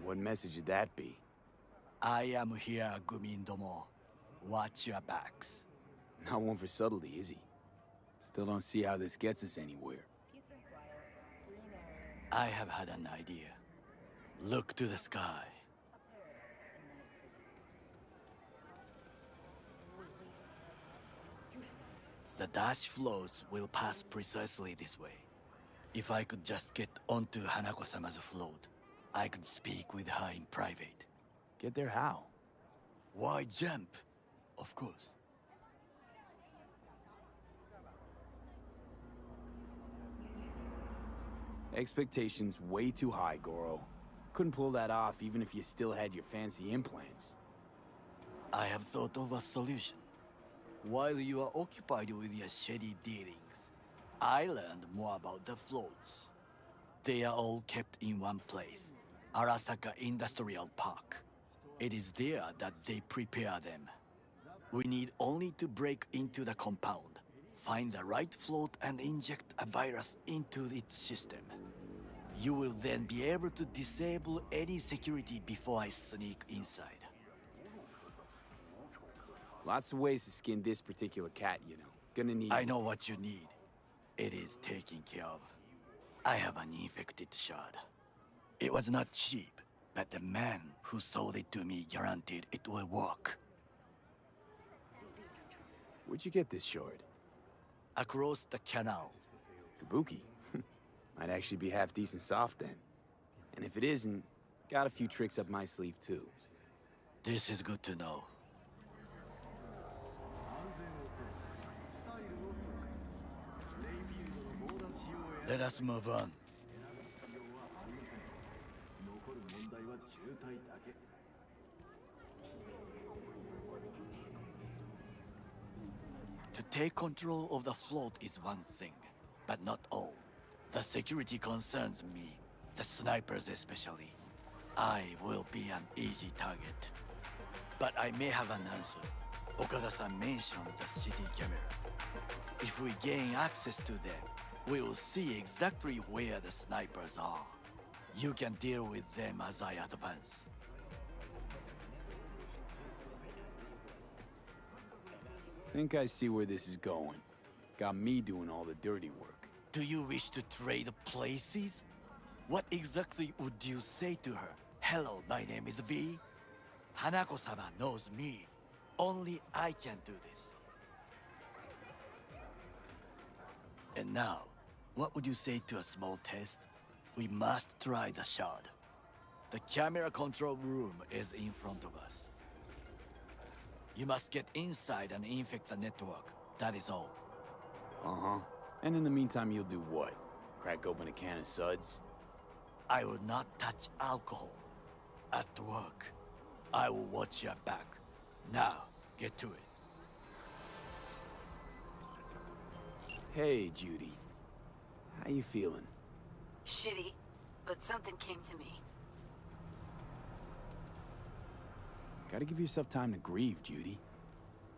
What message would that be? I am here, Gumindomo. Watch your backs. Not one for subtlety, is he? Still don't see how this gets us anywhere. I have had an idea. Look to the sky. The dash floats will pass precisely this way. If I could just get onto Hanako-sama's float, I could speak with her in private. Get there how? Why jump? Of course. Expectations way too high, Goro. Couldn't pull that off even if you still had your fancy implants. I have thought of a solution. While you are occupied with your shady dealings, I learned more about the floats. They are all kept in one place, Arasaka Industrial Park. It is there that they prepare them. We need only to break into the compound, find the right float and inject a virus into its system. You will then be able to disable any security before I sneak inside. Lots of ways to skin this particular cat, you know. Gonna need... I know what you need. It is taken care of. I have an infected shard. It was not cheap, but the man who sold it to me guaranteed it will work. Where'd you get this shard? Across the canal. Kabuki? Might actually be half decent soft then. And if it isn't, got a few tricks up my sleeve too. This is good to know. Let us move on. To take control of the float is one thing, but not all. The security concerns me, the snipers especially. I will be an easy target. But I may have an answer. Okada-san mentioned the city cameras. If we gain access to them, we will see exactly where the snipers are. You can deal with them as I advance. Think I see where this is going. Got me doing all the dirty work. Do you wish to trade places? What exactly would you say to her? Hello, my name is V. Hanako-sama knows me. Only I can do this. And now, what would you say to a small test? We must try the shard. The camera control room is in front of us. You must get inside and infect the network. That is all. Uh-huh. And in the meantime, you'll do what? Crack open a can of suds? I will not touch alcohol. At work, I will watch your back. Now, get to it. Hey, Judy. How you feeling? Shitty, but something came to me. Gotta give yourself time to grieve, Judy.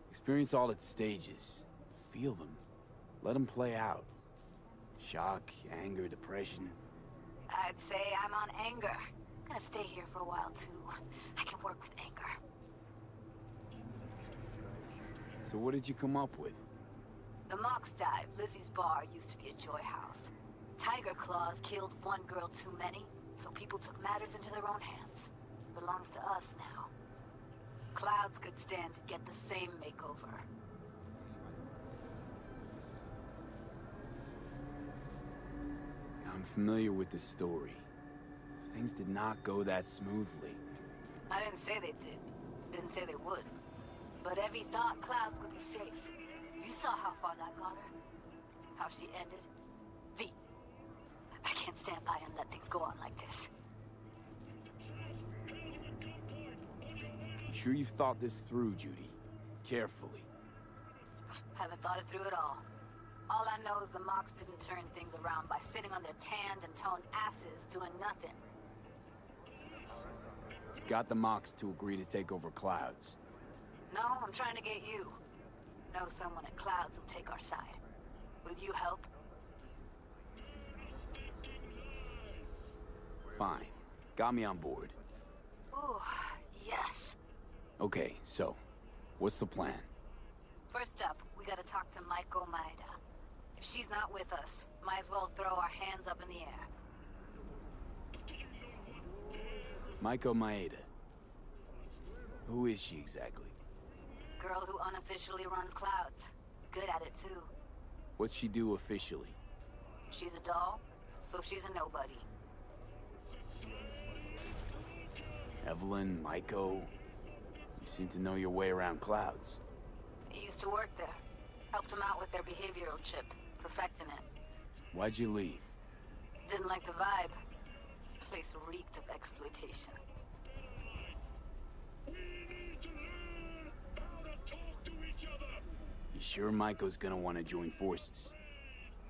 Experience all its stages. Feel them. Let them play out. Shock, anger, depression? I'd say I'm on anger. Gonna stay here for a while, too. I can work with anger. So what did you come up with? The Mox dive, Lizzie's bar, used to be a joy house. Tiger Claws killed one girl too many, so people took matters into their own hands. Belongs to us now. Clouds could stand to get the same makeover. I'm familiar with the story. Things did not go that smoothly. I didn't say they did. Didn't say they would. But Evie thought Clouds would be safe. You saw how far that got her. How she ended. V. I can't stand by and let things go on like this. You sure you've thought this through, Judy? Carefully. Haven't thought it through at all. All I know is the Mox didn't turn things around by sitting on their tanned and toned asses doing nothing. Got the Mox to agree to take over Clouds. No, I'm trying to get you. Know someone at Clouds who'll take our side. Will you help? Fine. Got me on board. Ooh, yes. Okay, so, what's the plan? First up, we gotta talk to Maiko Maeda. If she's not with us, might as well throw our hands up in the air. Maiko Maeda. Who is she exactly? Girl who unofficially runs Clouds. Good at it, too. What's she do officially? She's a doll, so she's a nobody. Evelyn, Maiko. You seem to know your way around Clouds. I used to work there. Helped them out with their behavioral chip, perfecting it. Why'd you leave? Didn't like the vibe. Place reeked of exploitation. You sure Maiko's gonna want to join forces?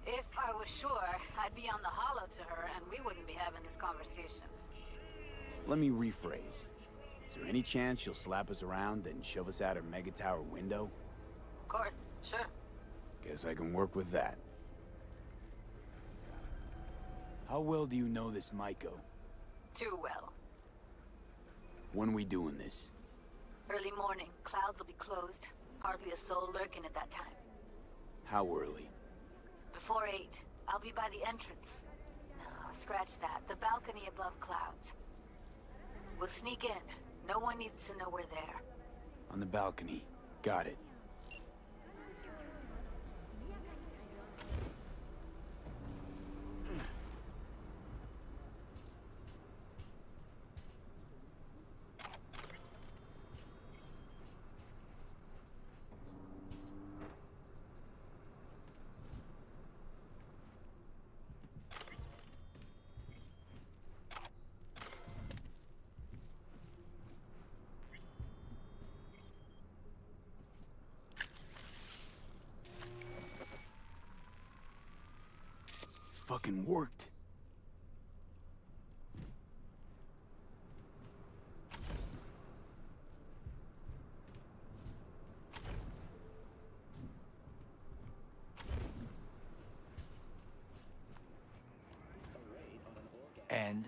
If I was sure, I'd be on the hollow to her and we wouldn't be having this conversation. Let me rephrase. Is there any chance she'll slap us around, then shove us out her mega tower window? Of course, sure. Guess I can work with that. How well do you know this Maiko? Too well. When we doing this? Early morning, Clouds will be closed. Hardly a soul lurking at that time. How early? Before 8, I'll be by the entrance. No, scratch that. The balcony above Clouds. We'll sneak in. No one needs to know we're there. On the balcony. Got it. Fucking worked. And?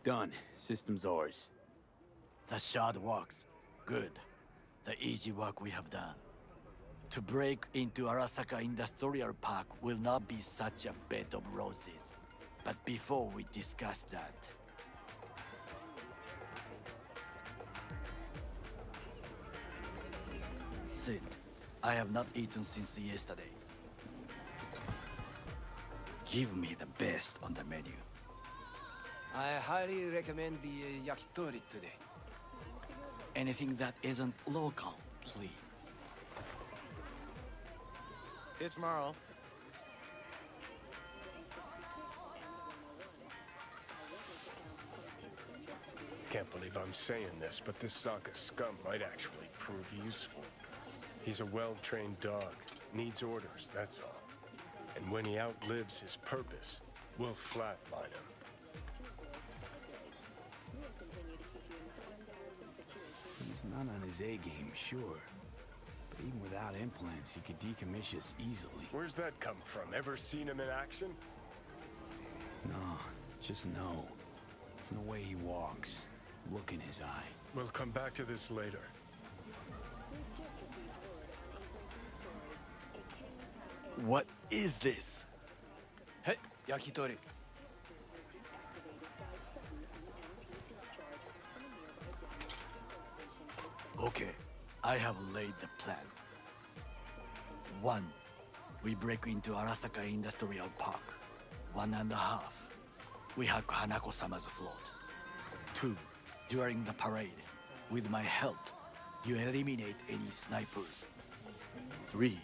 Done. System's ours. The shard works. Good. The easy work we have done. To break into Arasaka Industrial Park will not be such a bed of roses. But before we discuss that... Sit. I have not eaten since yesterday. Give me the best on the menu. I highly recommend the yakitori today. Anything that isn't local, please. See you tomorrow. Can't believe I'm saying this, but this Saka scum might actually prove useful. He's a well-trained dog. Needs orders, that's all. And when he outlives his purpose, we'll flatline him. He's not on his A game, sure. But Even without implants, he could decommission us easily. Where's that come from? Ever seen him in action? No, just no. From the way he walks, look in his eye. We'll come back to this later. What is this? Hey, yakitori. Okay, I have laid the plan. 1. We break into Arasaka Industrial Park. 1.5. We hack Hanako-sama's float. 2. During the parade, with my help, you eliminate any snipers. 3.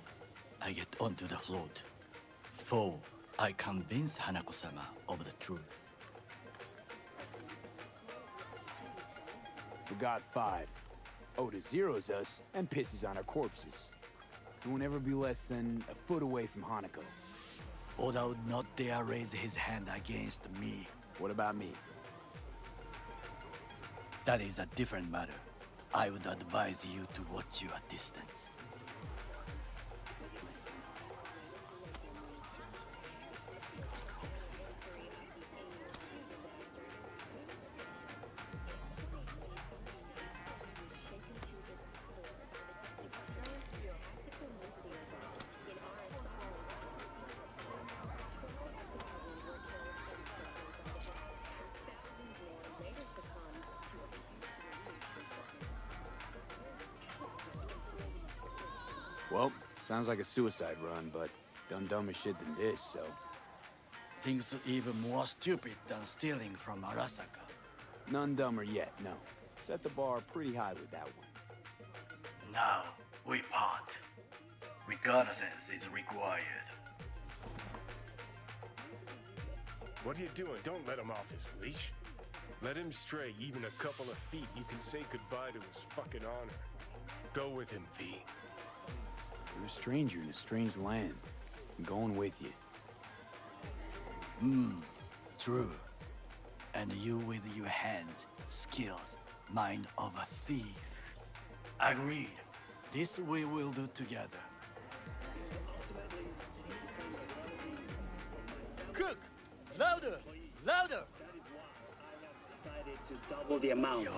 I get onto the float. 4. I convince Hanako-sama of the truth. Forgot 5. Oda zeros us and pisses on our corpses. He won't ever be less than a foot away from Hanako. Oda would not dare raise his hand against me. What about me? That is a different matter. I would advise you to watch you at distance. Well, sounds like a suicide run, but done dumber shit than this, so... Things even more stupid than stealing from Arasaka. None dumber yet, no. Set the bar pretty high with that one. Now, we part. Reconnaissance is required. What are you doing? Don't let him off his leash. Let him stray even a couple of feet. You can say goodbye to his fucking honor. Go with him, V. You're a stranger in a strange land. I'm going with you. True. And you with your hands, skills, mind of a thief. Agreed. This we will do together. Cook! Louder! Louder! Decided to double the amount of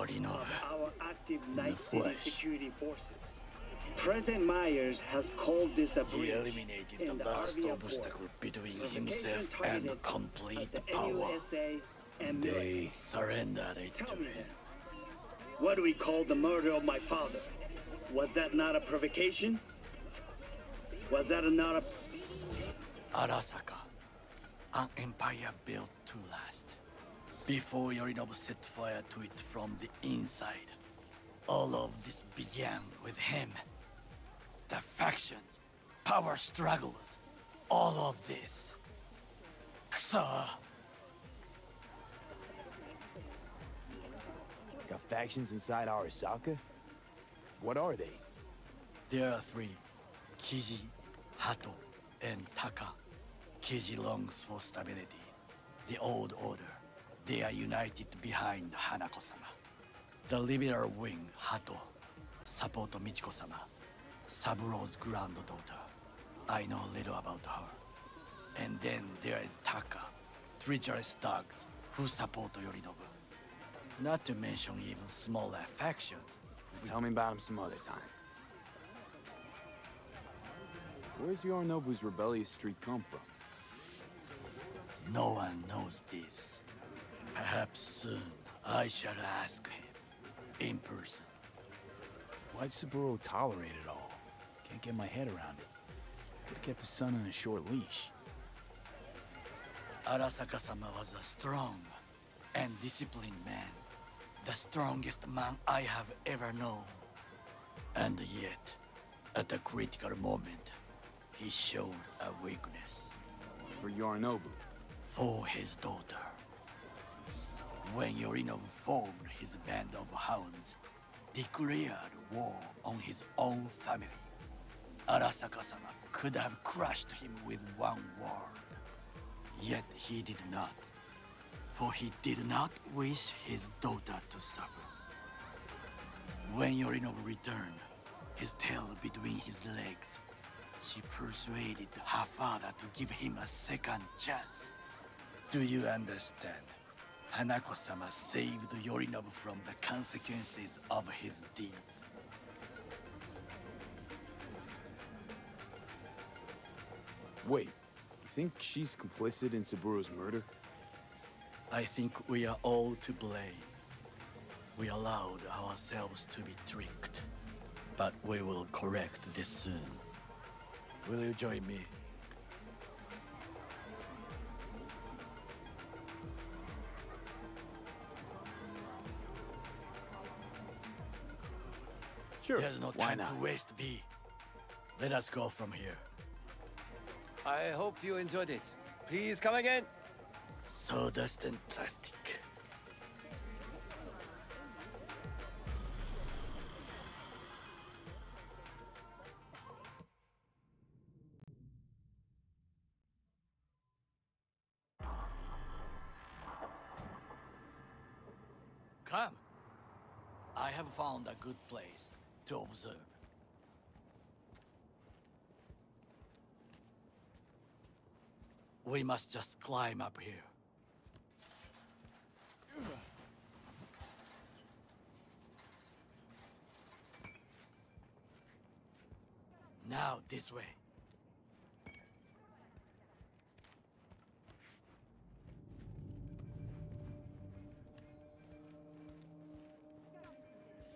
our active night security forces. President Myers has called this a breach. He eliminated the last obstacle between himself and complete power. They surrendered it to him. What do we call the murder of my father? Was that not a provocation? Was that not a... Arasaka, an empire built to last. Before Yorinobu set fire to it from the inside. All of this began with him. The factions, power struggles, all of this. Ksa! Got factions inside Arasaka? What are they? There are 3. Kiji, Hato, and Taka. Kiji longs for stability. The old order. They are united behind Hanako-sama. The liberal wing, Hato, support Michiko-sama. Saburo's granddaughter. I know little about her. And then there is Taka, treacherous thugs who support Yorinobu. Not to mention even smaller factions. Tell me about him some other time. Where's Yorinobu's rebellious streak come from? No one knows this. Perhaps soon I shall ask him in person. Why'd Saburo tolerate it all? Can't get my head around it. Could've kept his son on a short leash. Arasaka-sama was a strong and disciplined man. The strongest man I have ever known. And yet, at a critical moment, he showed a weakness. For Yorinobu? For his daughter. When Yorinobu formed his band of hounds, declared war on his own family, Arasaka-sama could have crushed him with one word. Yet he did not, for he did not wish his daughter to suffer. When Yorinobu returned, his tail between his legs. She persuaded her father to give him a second chance. Do you understand? Hanako-sama saved Yorinobu from the consequences of his deeds. Wait, you think she's complicit in Saburo's murder? I think we are all to blame. We allowed ourselves to be tricked. But we will correct this soon. Will you join me? Sure. There's no Why time not? to waste, B. Let us go from here. I hope you enjoyed it. Please come again. Sawdust and plastic. Come. I have found a good place to observe. We must just climb up here. Now, this way.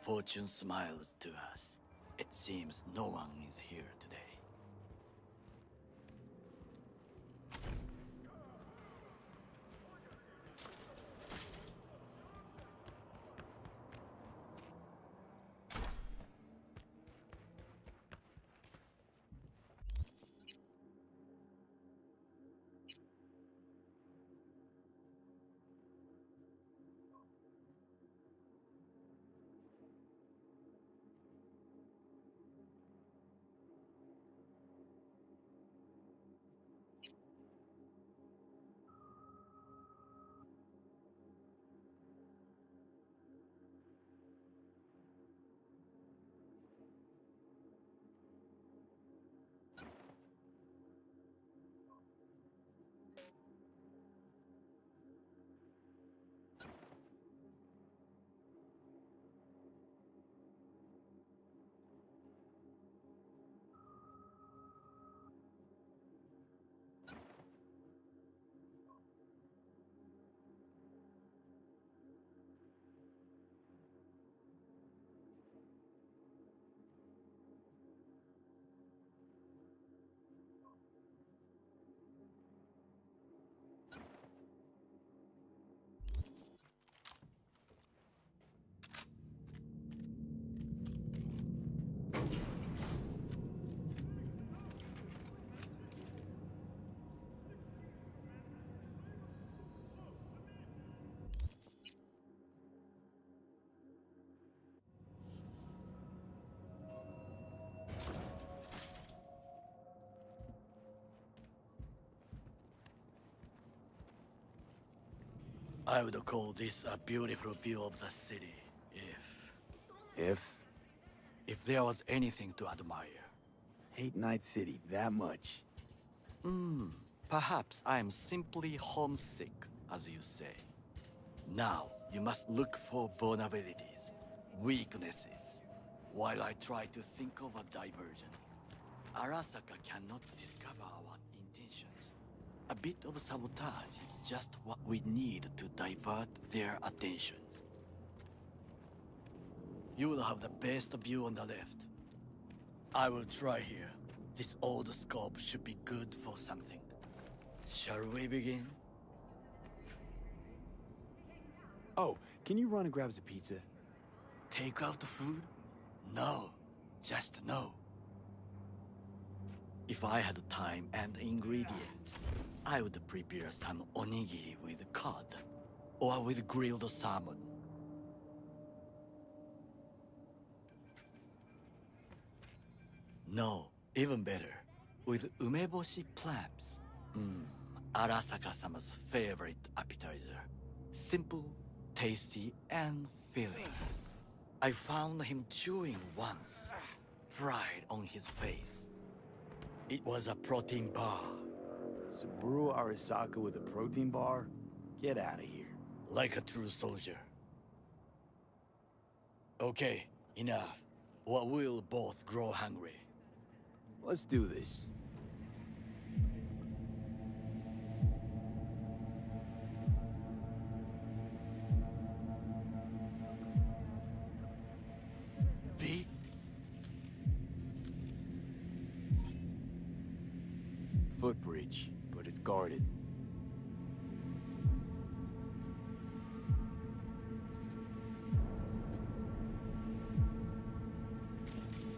Fortune smiles to us. It seems no one is here today. I would call this a beautiful view of the city, if there was anything to admire. Hate Night City that much. Perhaps I am simply homesick, as you say. Now, you must look for vulnerabilities, weaknesses, while I try to think of a diversion. Arasaka cannot discover our intentions. A bit of sabotage is just what we need to divert their attentions. You will have the best view on the left. I will try here. This old scope should be good for something. Shall we begin? Oh, can you run and grab us a pizza? Take out the food? No, just no. If I had time and ingredients, I would prepare some onigiri with cod, or with grilled salmon. No, even better, with umeboshi clams. Arasaka-sama's favorite appetizer. Simple, tasty, and filling. I found him chewing once. pride on his face. It was a protein bar. Saburo Arasaka with a protein bar? Get out of here. Like a true soldier. Okay, enough. Or we'll both grow hungry. Let's do this. V? Footbridge, but it's guarded.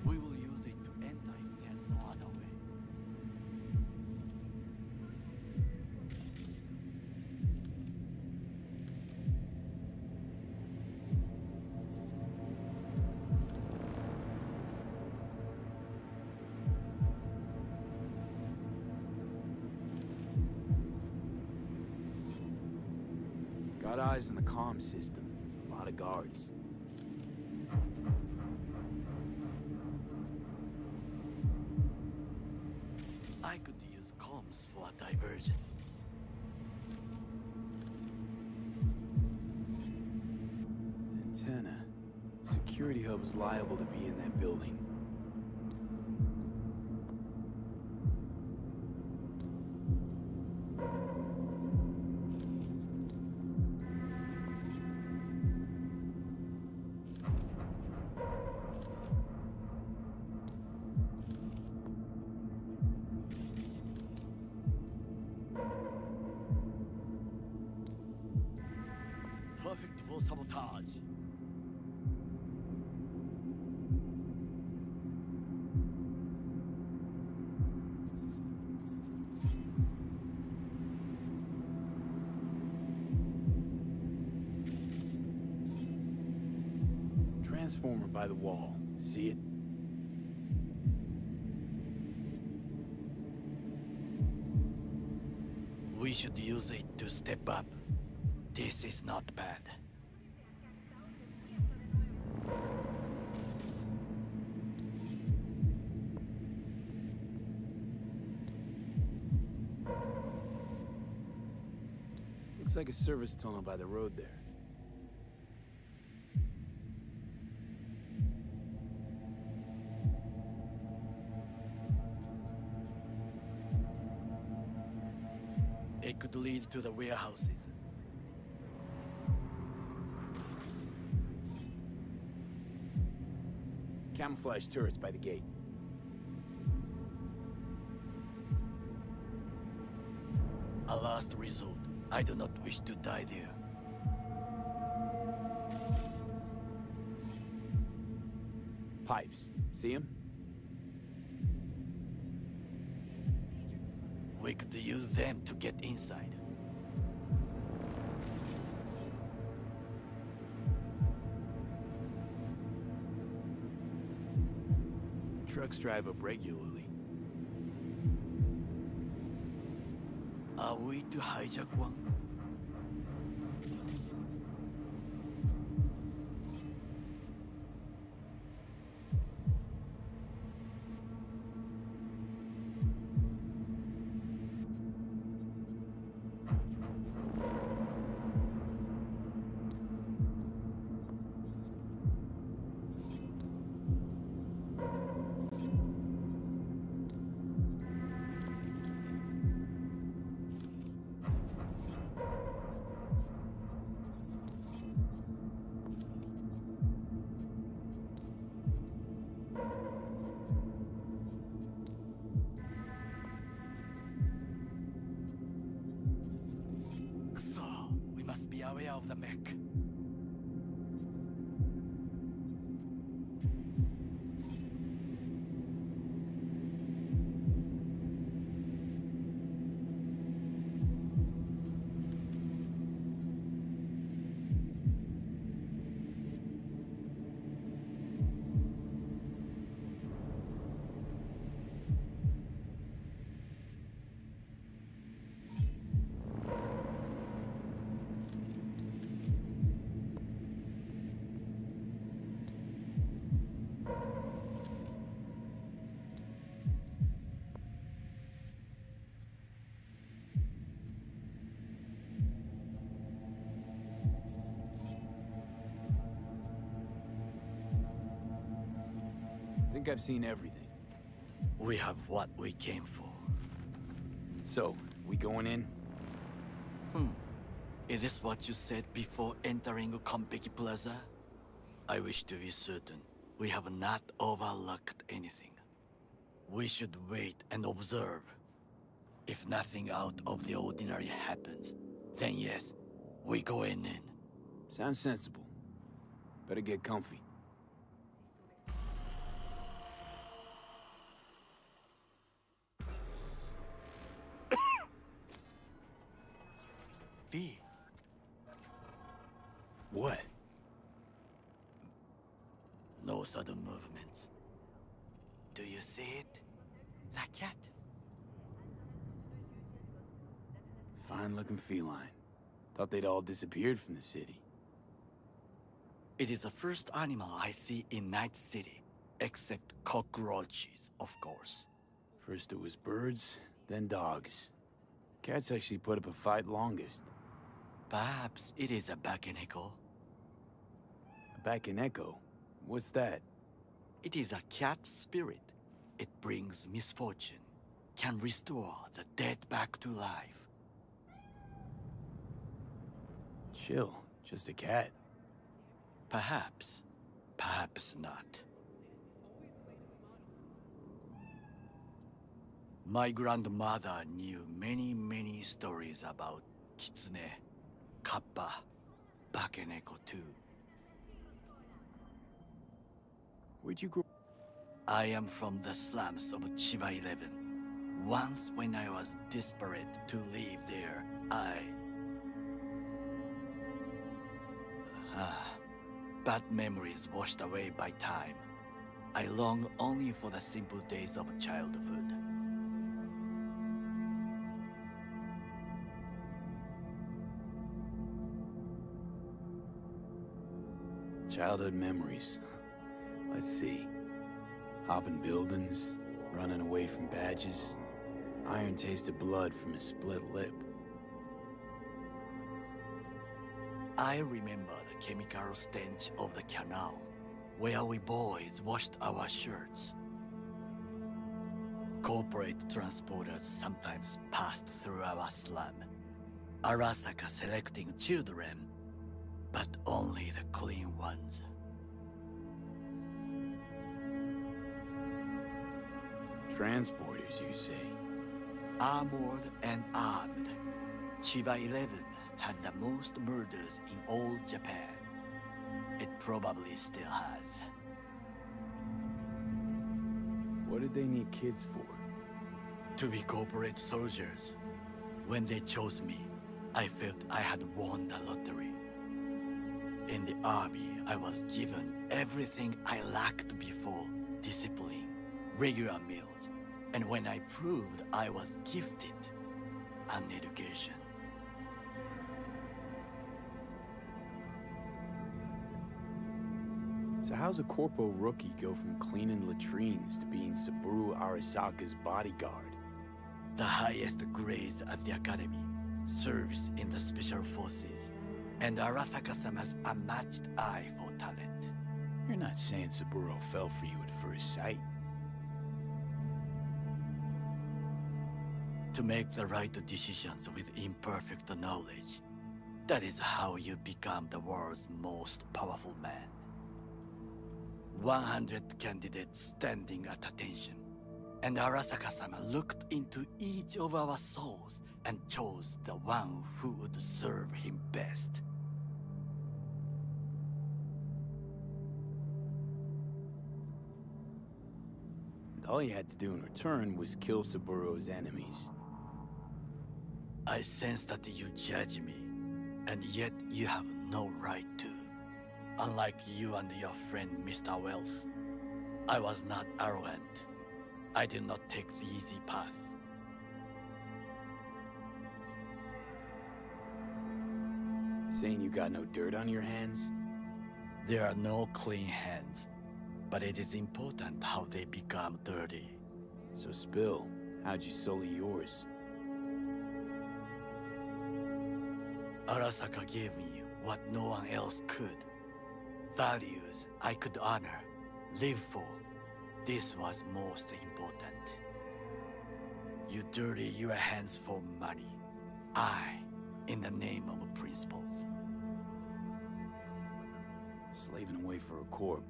We will use it to enter if there's no other way. Got eyes on the comm system. There's a lot of guards. I could use comms for a diversion. Antenna. Security hub is liable to be in that building. Perfect for sabotage. Transformer by the wall. See it? We should use it to step up. This is not bad. Looks like a service tunnel by the road there. It could lead to the warehouses. Camouflage turrets by the gate. A last resort. I do not wish to die there. Pipes. See them? We could use them to get inside. Trucks drive up regularly. Are we to hijack one? Aware of the mech. think I've seen everything. We have what we came for. So, we going in? Is this what you said before entering Konpeki Plaza? I wish to be certain we have not overlooked anything. We should wait and observe. If nothing out of the ordinary happens, then yes, we going in. Sounds sensible. Better get comfy. V. What? No sudden movements. Do you see it? The cat. Fine-looking feline. Thought they'd all disappeared from the city. It is the first animal I see in Night City, except cockroaches, of course. First it was birds, then dogs. Cats actually put up a fight longest. Perhaps it is a Bakeneko. A Bakeneko? What's that? It is a cat spirit. It brings misfortune, can restore the dead back to life. Chill, just a cat. Perhaps, perhaps not. My grandmother knew many stories about Kitsune, Kappa, Bakeneko too. Where'd you grow? I am from the slums of Chiba 11. Once when I was desperate to live there, bad memories washed away by time. I long only for the simple days of childhood. Childhood memories. Let's see. Hopping buildings, running away from badges, iron-tasted blood from a split lip. I remember the chemical stench of the canal, where we boys washed our shirts. Corporate transporters sometimes passed through our slum. Arasaka selecting children, but only the clean ones. Transporters, you say? Armored and armed. Chiba 11 has the most murders in all Japan. It probably still has. What did they need kids for? To be corporate soldiers. When they chose me, I felt I had won the lottery. In the army, I was given everything I lacked before: discipline, regular meals, and when I proved I was gifted, an education. So how's a corpo rookie go from cleaning latrines to being Saburo Arasaka's bodyguard? The highest grades at the academy, service in the special forces, and Arasaka-sama's unmatched eye for talent. You're not saying Saburo fell for you at first sight? To make the right decisions with imperfect knowledge, that is how you become the world's most powerful man. 100 candidates standing at attention, and Arasaka-sama looked into each of our souls and chose the one who would serve him best. And all you had to do in return was kill Saburo's enemies. I sense that you judge me, and yet you have no right to. Unlike you and your friend Mr. Wells, I was not arrogant. I did not take the easy path. Saying you got no dirt on your hands? There are no clean hands, but it is important how they become dirty. So spill, how'd you sully yours? Arasaka gave me what no one else could. Values I could honor, live for. This was most important. You dirty your hands for money. I, in the name of principles. Slaving away for a corp.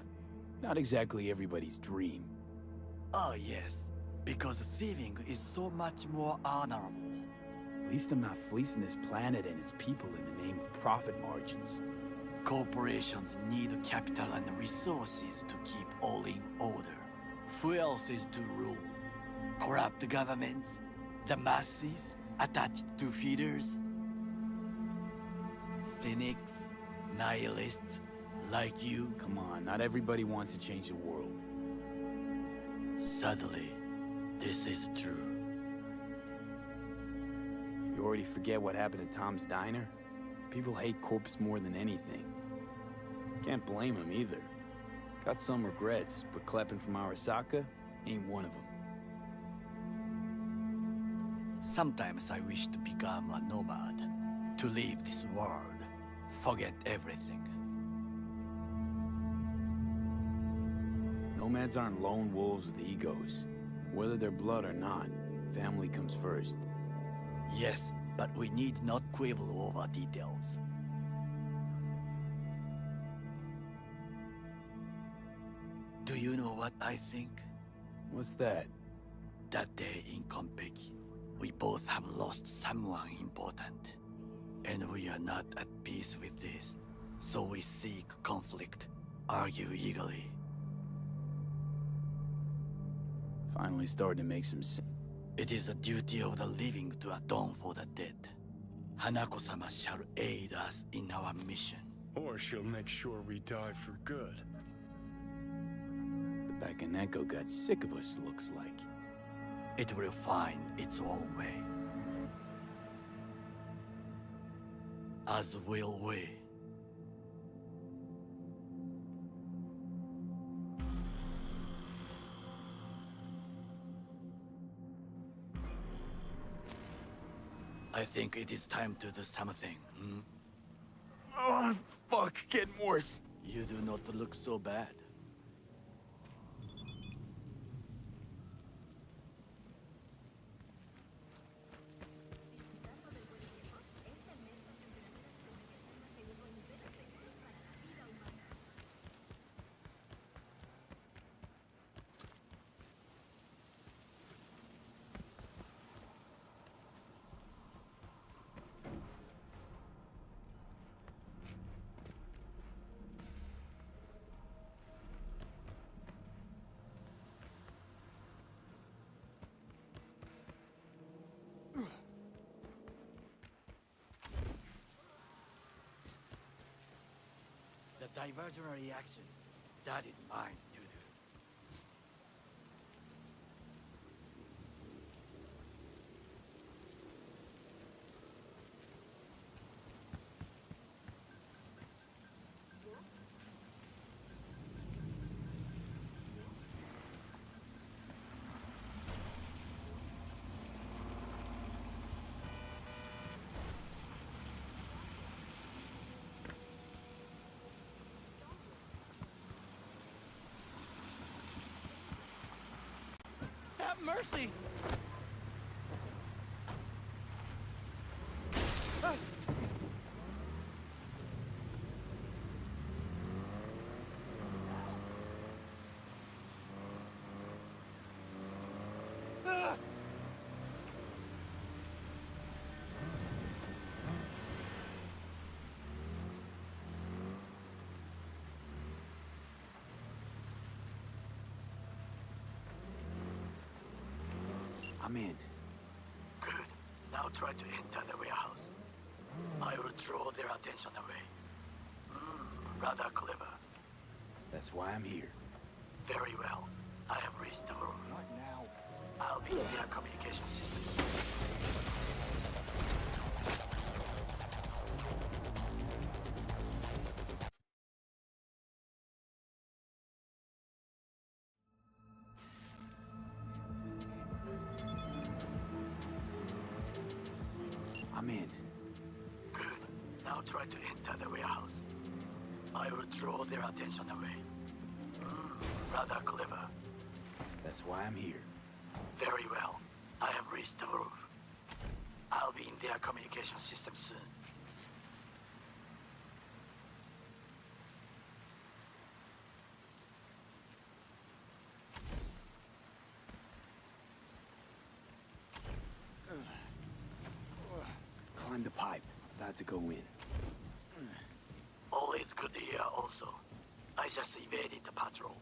Not exactly everybody's dream. Oh yes, because thieving is so much more honorable. At least I'm not fleecing this planet and its people in the name of profit margins. Corporations need capital and resources to keep all in order. Who else is to rule? Corrupt governments? The masses? Attached to feeders? Cynics? Nihilists? Like you? Come on, not everybody wants to change the world. Sadly, this is true. You already forget what happened at Tom's Diner? People hate corpse more than anything. Can't blame them either. Got some regrets, but Kleppen from Arasaka ain't one of them. Sometimes I wish to become a nomad, to leave this world, forget everything. Nomads aren't lone wolves with egos. Whether they're blood or not, family comes first. Yes, but we need not quibble over details. Do you know what I think? What's that? That day in Konpeki, we both have lost someone important. And we are not at peace with this. So we seek conflict, argue eagerly. Finally starting to make some sense. It is the duty of the living to atone for the dead. Hanako-sama shall aid us in our mission. Or she'll make sure we die for good. The Bakaneko got sick of us, looks like. It will find its own way. As will we. I think it is time to do something, hmm? Oh, fuck, getting worse. You do not look so bad. The divergent reaction, that is mine to do. Have mercy! I'm in. Good. Now try to enter the warehouse. I will draw their attention away. Rather clever. That's why I'm here. Very well. I have reached the room. What now? I'll be in their communication systems. I'm in. Good. Now try to enter the warehouse. I will draw their attention away. Rather clever. That's why I'm here. Very well. I have reached the roof. I'll be in their communication system soon. Climb the pipe. About to go in. Always good to hear also. I just evaded the patrol.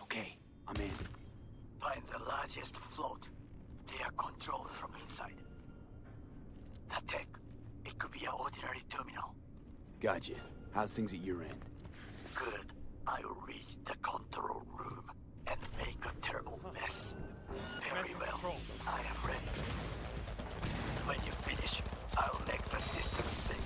Okay, I'm in. Find the largest float. They are controlled from inside. The tech, it could be an ordinary terminal. Gotcha. How's things at your end? Good. I will reach the control room and make a terrible mess. Very well. I am ready. When you finish, I'll make the system sink.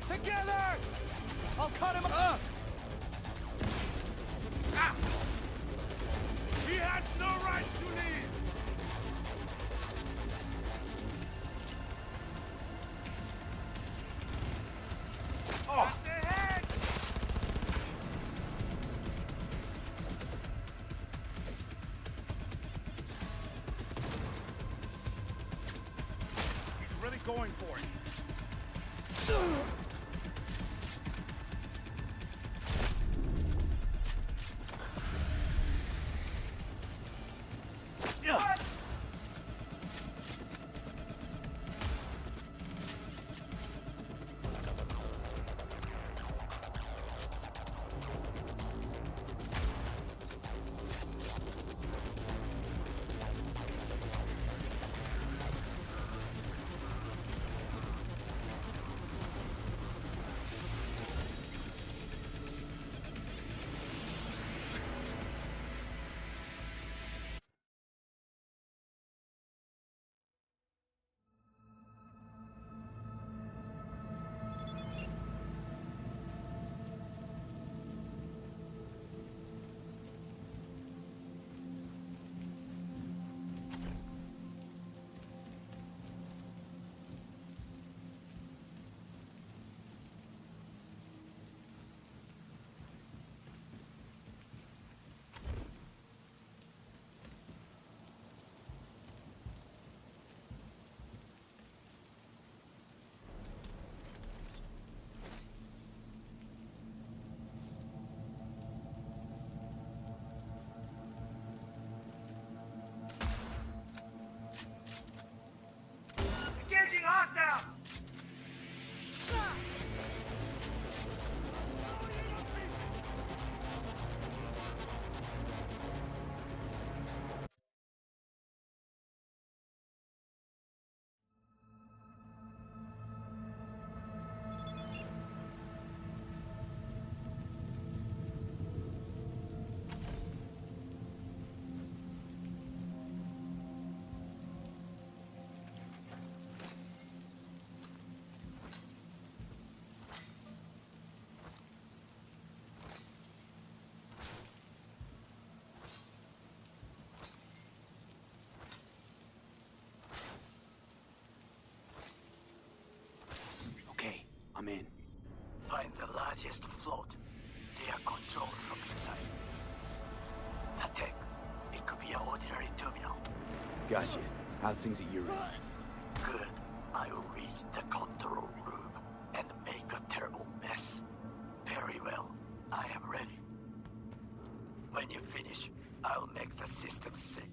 Together! I'll cut him up! Ah! He has no right to leave! Oh! He's really going for it. Gotcha. How's things at your end? Good. I will reach the control room and make a terrible mess. Very well. I am ready. When you finish, I'll make the system sick.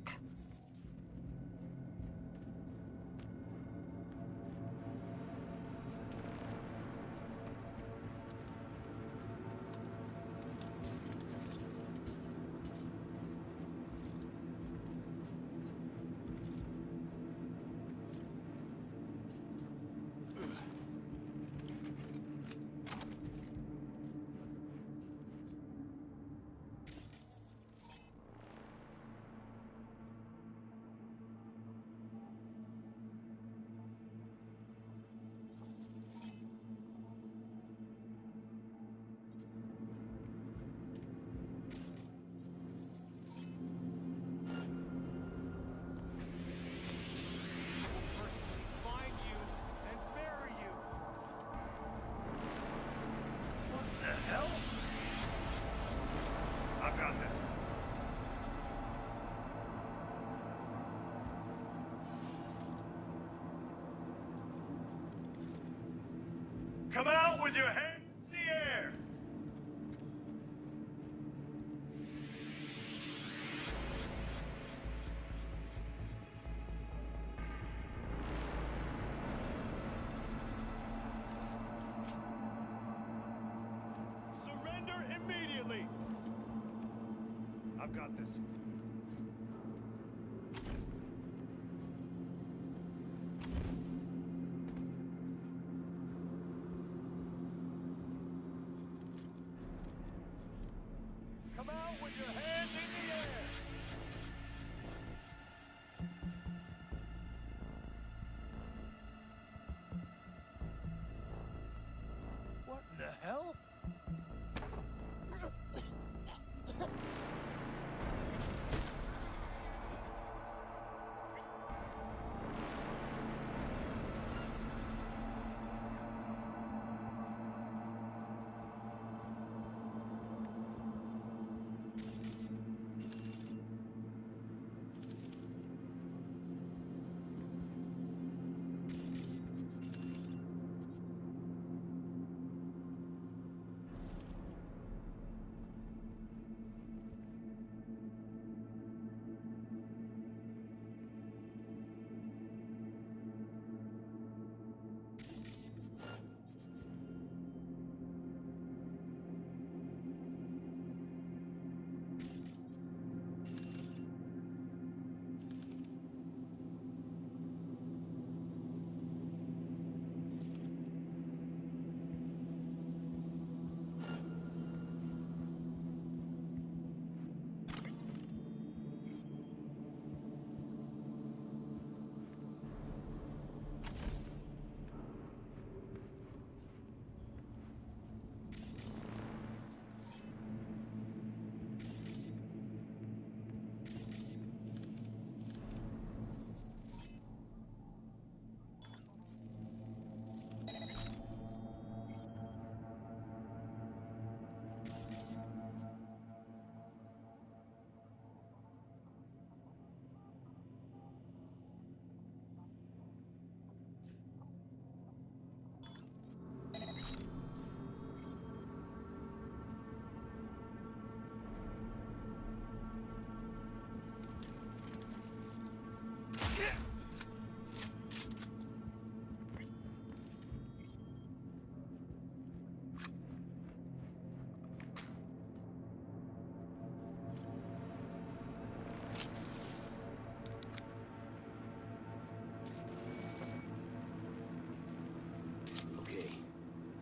Come out with your hands in the air! Surrender immediately! I've got this. Come out with your hands in the air! What in the hell?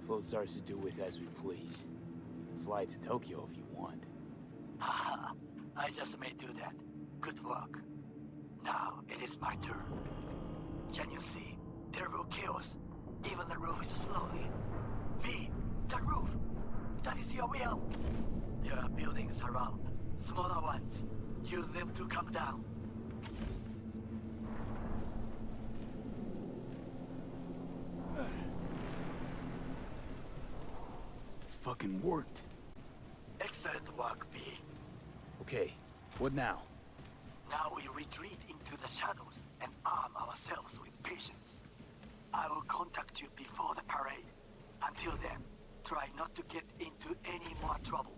Float's ours to do with as we please. You can fly to Tokyo if you want. Haha, I just may do that. Good work. Now it is my turn. Can you see? Terrible chaos. Even the roof is slowly. V, that roof. That is your will. There are buildings around. Smaller ones. Use them to come down. Fucking worked. Excellent work, V. Okay, what now? Now we retreat into the shadows and arm ourselves with patience. I will contact you before the parade. Until then, try not to get into any more trouble.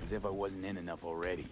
As if I wasn't in enough already.